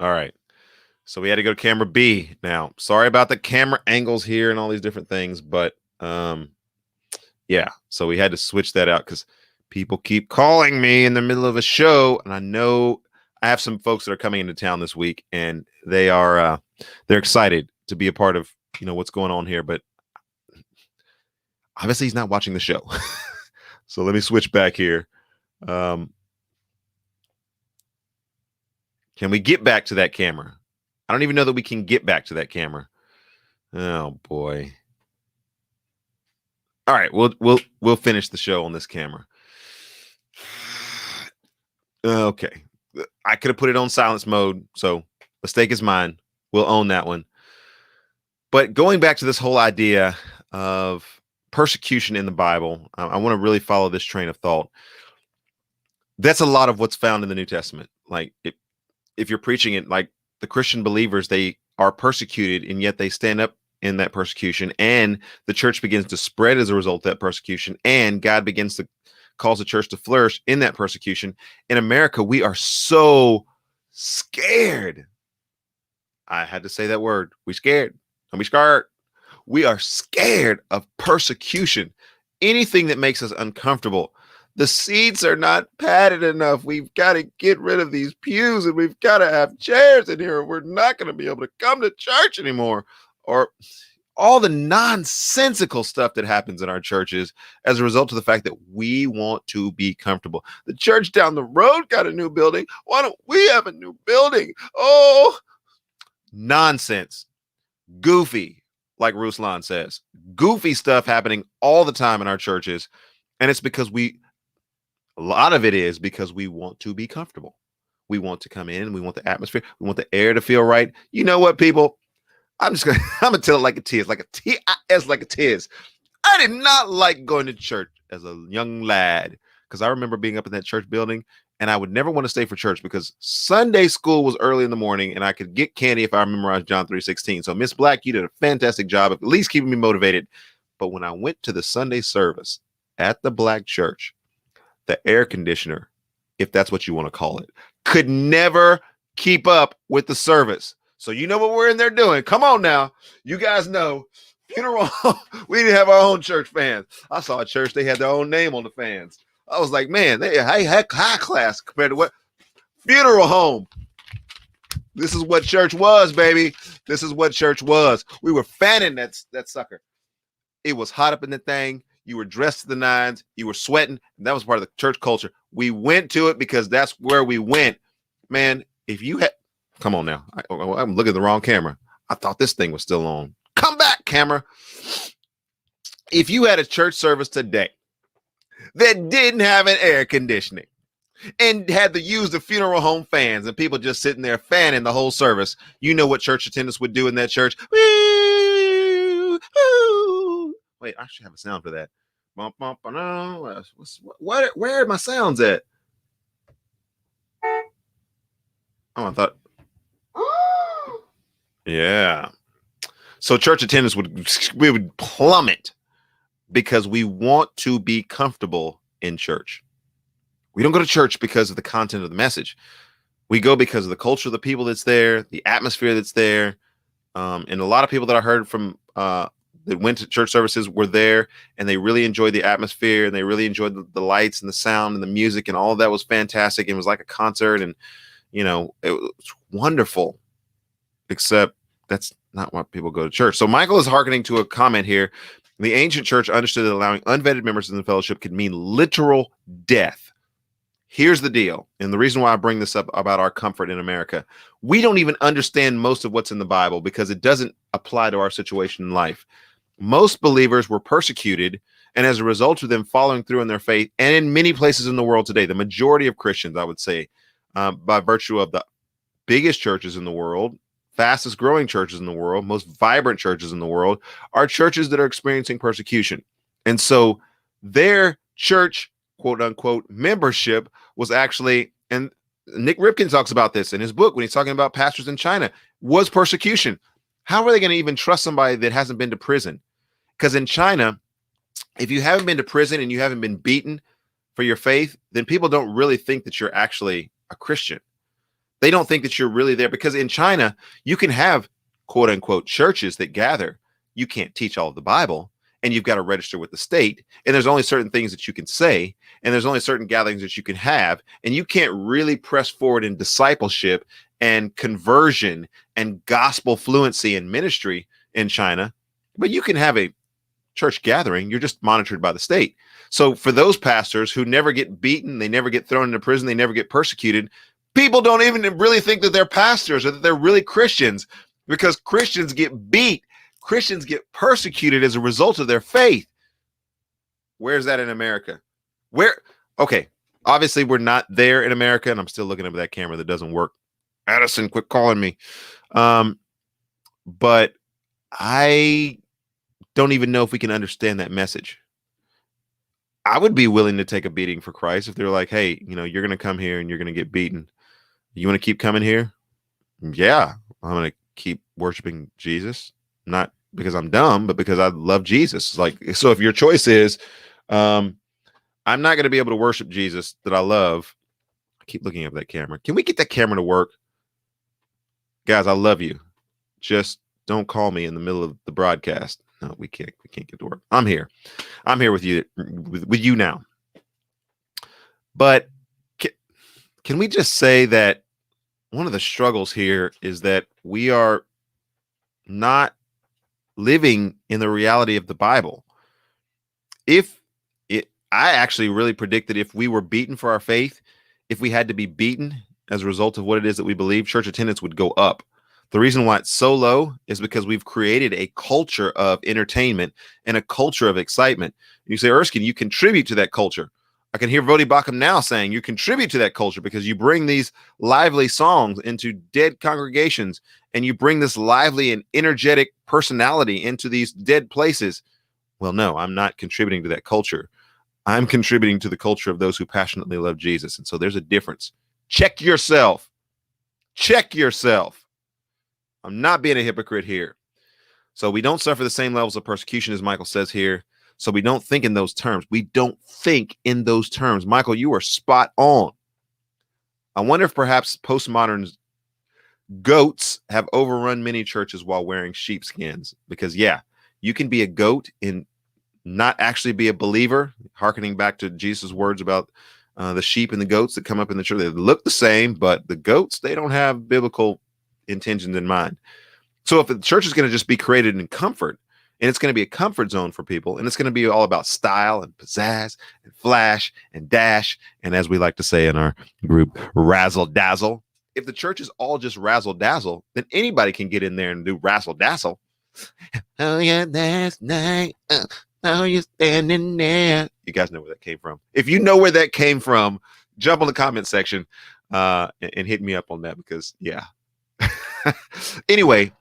right. So we had to go to camera B now. Sorry about the camera angles here and all these different things, but yeah. So we had to switch that out because people keep calling me in the middle of a show, and I know I have some folks that are coming into town this week, and they are they're excited to be a part of what's going on here, but obviously he's not watching the show. So let me switch back here. Can we get back to that camera? I don't even know that we can get back to that camera. Oh boy. All right, we'll finish the show on this camera. Okay. I could have put it on silence mode, so mistake is mine. We'll own that one. But going back to this whole idea of persecution in the Bible, I want to really follow this train of thought. That's a lot of what's found in the New Testament. Like if you're preaching it, like the Christian believers, they are persecuted, and yet they stand up in that persecution, and the church begins to spread as a result of that persecution, and God begins to cause the church to flourish in that persecution. In America, we are so scared. I had to say that word. We scared. Don't be scared. We are scared of persecution. Anything that makes us uncomfortable. The seats are not padded enough. We've got to get rid of these pews, and we've got to have chairs in here. We're not going to be able to come to church anymore. Or all the nonsensical stuff that happens in our churches as a result of the fact that we want to be comfortable. The church down the road got a new building. Why don't we have a new building? Oh, nonsense. Goofy, like Ruslan says. Goofy stuff happening all the time in our churches. And it's because a lot of it is because we want to be comfortable. We want to come in. We want the atmosphere. We want the air to feel right. You know what, people? I'm gonna tell it like it is, like it is. I did not like going to church as a young lad because I remember being up in that church building, and I would never want to stay for church because Sunday school was early in the morning, and I could get candy if I memorized John 3:16. So Miss Black, you did a fantastic job of at least keeping me motivated. But when I went to the Sunday service at the Black church, the air conditioner, if that's what you want to call it, could never keep up with the service. So you know what we're in there doing. Come on now. You guys know. Funeral. We didn't have our own church fans. I saw a church. They had their own name on the fans. I was like, man, they had high class compared to what? Funeral home. This is what church was, baby. This is what church was. We were fanning that sucker. It was hot up in the thing. You were dressed to the nines. You were sweating. And that was part of the church culture. We went to it because that's where we went. Man, if you had... Come on now. I'm looking at the wrong camera. I thought this thing was still on. Come back, camera. If you had a church service today that didn't have an air conditioning and had to use the funeral home fans and people just sitting there fanning the whole service, you know what church attendants would do in that church? Wait, I should have a sound for that. Where are my sounds at? Oh, I thought... Yeah. So church attendance would plummet because we want to be comfortable in church. We don't go to church because of the content of the message. We go because of the culture of the people that's there, the atmosphere that's there. And a lot of people that I heard from that went to church services were there, and they really enjoyed the atmosphere, and they really enjoyed the lights and the sound and the music, and all of that was fantastic. And it was like a concert, and it was wonderful. Except that's not why people go to church. So Michael is hearkening to a comment here. The ancient church understood that allowing unvetted members in the fellowship could mean literal death. Here's the deal, and the reason why I bring this up about our comfort in America. We don't even understand most of what's in the Bible because it doesn't apply to our situation in life. Most believers were persecuted, and as a result of them following through in their faith, and in many places in the world today, the majority of Christians, I would say, by virtue of the biggest churches in the world, fastest growing churches in the world, most vibrant churches in the world, are churches that are experiencing persecution. And so their church, quote unquote, membership was actually, and Nick Ripken talks about this in his book when he's talking about pastors in China, was persecution. How are they going to even trust somebody that hasn't been to prison? Because in China, if you haven't been to prison and you haven't been beaten for your faith, then people don't really think that you're actually a Christian. They don't think that you're really there, because in China, you can have, quote unquote, churches that gather. You can't teach all of the Bible, and you've got to register with the state. And there's only certain things that you can say, and there's only certain gatherings that you can have. And you can't really press forward in discipleship and conversion and gospel fluency and ministry in China. But you can have a church gathering. You're just monitored by the state. So for those pastors who never get beaten, they never get thrown into prison, they never get persecuted, people don't even really think that they're pastors or that they're really Christians, because Christians get beat. Christians get persecuted as a result of their faith. Where's that in America? Okay, obviously we're not there in America, and I'm still looking up at that camera that doesn't work. Addison, quit calling me. But I don't even know if we can understand that message. I would be willing to take a beating for Christ if they're like, hey, you're going to come here and you're going to get beaten. You want to keep coming here? Yeah, I'm going to keep worshiping Jesus. Not because I'm dumb, but because I love Jesus. So if your choice is, I'm not going to be able to worship Jesus that I love. I keep looking up at that camera. Can we get that camera to work? Guys, I love you. Just don't call me in the middle of the broadcast. No, we can't get to work. I'm here with you, with you now. But can we just say that one of the struggles here is that we are not living in the reality of the Bible. I actually really predict that if we were beaten for our faith, if we had to be beaten as a result of what it is that we believe, church attendance would go up. The reason why it's so low is because we've created a culture of entertainment and a culture of excitement. You say, Erskine, you contribute to that culture. I can hear Vodi Bakum now saying you contribute to that culture because you bring these lively songs into dead congregations, and you bring this lively and energetic personality into these dead places. Well, no, I'm not contributing to that culture. I'm contributing to the culture of those who passionately love Jesus. And so there's a difference. Check yourself. Check yourself. I'm not being a hypocrite here. So we don't suffer the same levels of persecution as Michael says here. So we don't think in those terms. We don't think in those terms. Michael, you are spot on. I wonder if perhaps postmodern goats have overrun many churches while wearing sheepskins. Because, yeah, you can be a goat and not actually be a believer, hearkening back to Jesus' words about the sheep and the goats that come up in the church. They look the same, but the goats, they don't have biblical intentions in mind. So if the church is going to just be created in comfort, and it's going to be a comfort zone for people, and it's going to be all about style and pizzazz and flash and dash, and as we like to say in our group, razzle dazzle. If the church is all just razzle dazzle, then anybody can get in there and do razzle dazzle. Oh yeah, that's night. Oh, you're standing there. You guys know where that came from. If you know where that came from, jump on the comment section and hit me up on that, because yeah. Anyway,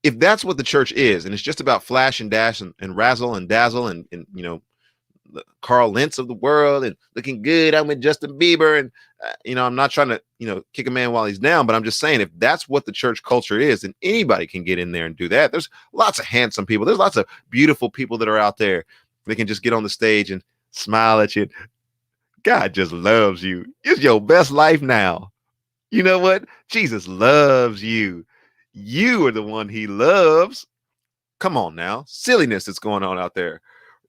if that's what the church is, and it's just about flash and dash and razzle and dazzle and the Carl Lentz of the world and looking good, I'm with Justin Bieber, and I'm not trying to kick a man while he's down, but I'm just saying, if that's what the church culture is, then anybody can get in there and do that. There's lots of handsome people. There's lots of beautiful people that are out there. They can just get on the stage and smile at you. God just loves you. It's your best life now. You know what? Jesus loves you. You are the one he loves. Come on now. Silliness that's going on out there.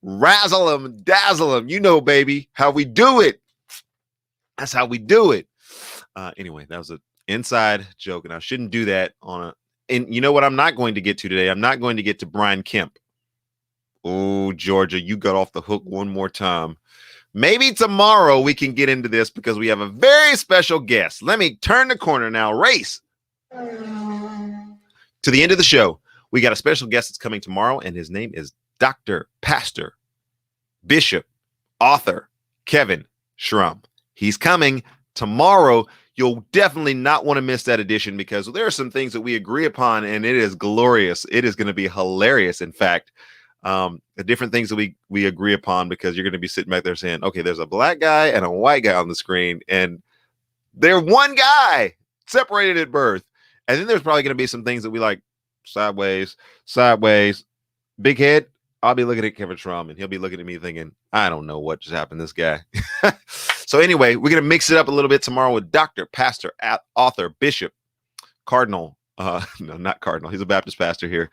Razzle them, dazzle them. You know, baby, how we do it. That's how we do it. Anyway, that was an inside joke, and I shouldn't do that and you know what I'm not going to get to today? I'm not going to get to Brian Kemp. Oh, Georgia, you got off the hook one more time. Maybe tomorrow we can get into this because we have a very special guest. Let me turn the corner now. Race to the end of the show. We got a special guest that's coming tomorrow, and his name is Dr. Pastor, Bishop, Author, Kevin Schrum. He's coming tomorrow. You'll definitely not want to miss that edition because there are some things that we agree upon, and it is glorious. It is going to be hilarious, in fact. The different things that we agree upon, because you're going to be sitting back there saying, okay, there's a black guy and a white guy on the screen, and they're one guy separated at birth. And then there's probably going to be some things that we like sideways, big head. I'll be looking at Kevin Schrum, and he'll be looking at me thinking, I don't know what just happened to this guy. So anyway, we're going to mix it up a little bit tomorrow with Dr. Pastor, Author, Bishop, Cardinal. No, not Cardinal. He's a Baptist pastor here.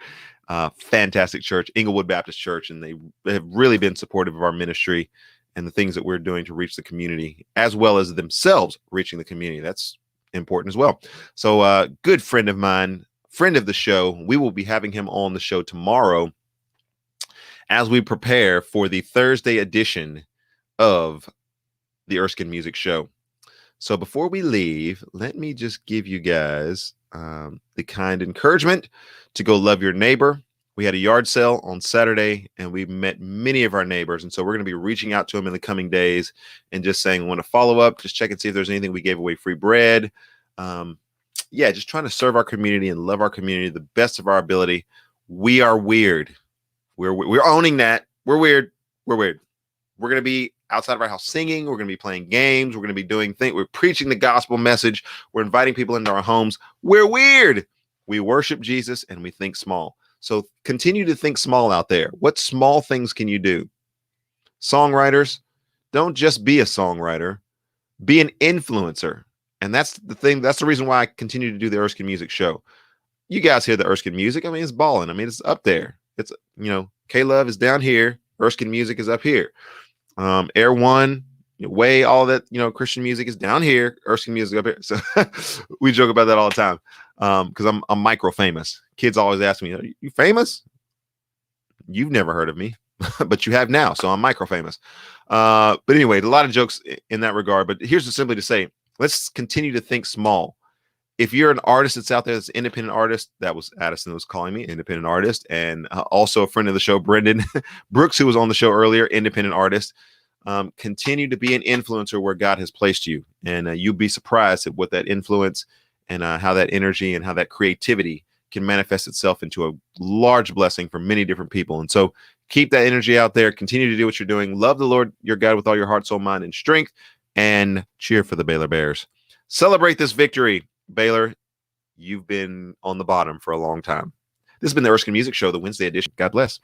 Fantastic church, Inglewood Baptist Church, and they have really been supportive of our ministry and the things that we're doing to reach the community, as well as themselves reaching the community. That's important as well. So good friend of mine, friend of the show. We will be having him on the show tomorrow as we prepare for the Thursday edition of the Erskin Music Show. So before we leave, let me just give you guys the kind encouragement to go love your neighbor. We had a yard sale on Saturday, and we met many of our neighbors. And so we're going to be reaching out to them in the coming days and just saying, we want to follow up, just check and see if there's anything. We gave away free bread. Just trying to serve our community and love our community the best of our ability. We are weird. We're owning that. We're weird. We're weird. We're going to be outside of our house singing. We're going to be playing games. We're going to be doing things. We're preaching the gospel message. We're inviting people into our homes. We're weird. We worship Jesus, and we think small. So continue to think small out there. What small things can you do? Songwriters, don't just be a songwriter. Be an influencer. And that's the thing. That's the reason why I continue to do the Erskin Music Show. You guys hear the Erskin music. I mean, it's balling. I mean, it's up there. It's, K-Love is down here. Erskin music is up here. Air One, Way, all that, Christian music is down here. Erskin music up here. So we joke about that all the time because I'm micro famous. Kids always ask me, are you famous? You've never heard of me, but you have now. So I'm micro famous. But anyway, a lot of jokes in that regard. But here's simply to say, let's continue to think small. If you're an artist that's out there, that's an independent artist, that was Addison that was calling me, independent artist, and also a friend of the show, Brendan Brooks, who was on the show earlier, independent artist. Continue to be an influencer where God has placed you, and you'll be surprised at what that influence and how that energy and how that creativity can manifest itself into a large blessing for many different people. And so keep that energy out there. Continue to do what you're doing. Love the Lord your God with all your heart, soul, mind, and strength, and cheer for the Baylor Bears. Celebrate this victory. Baylor, you've been on the bottom for a long time. This has been the Erskin Music Show, the Wednesday edition. God bless.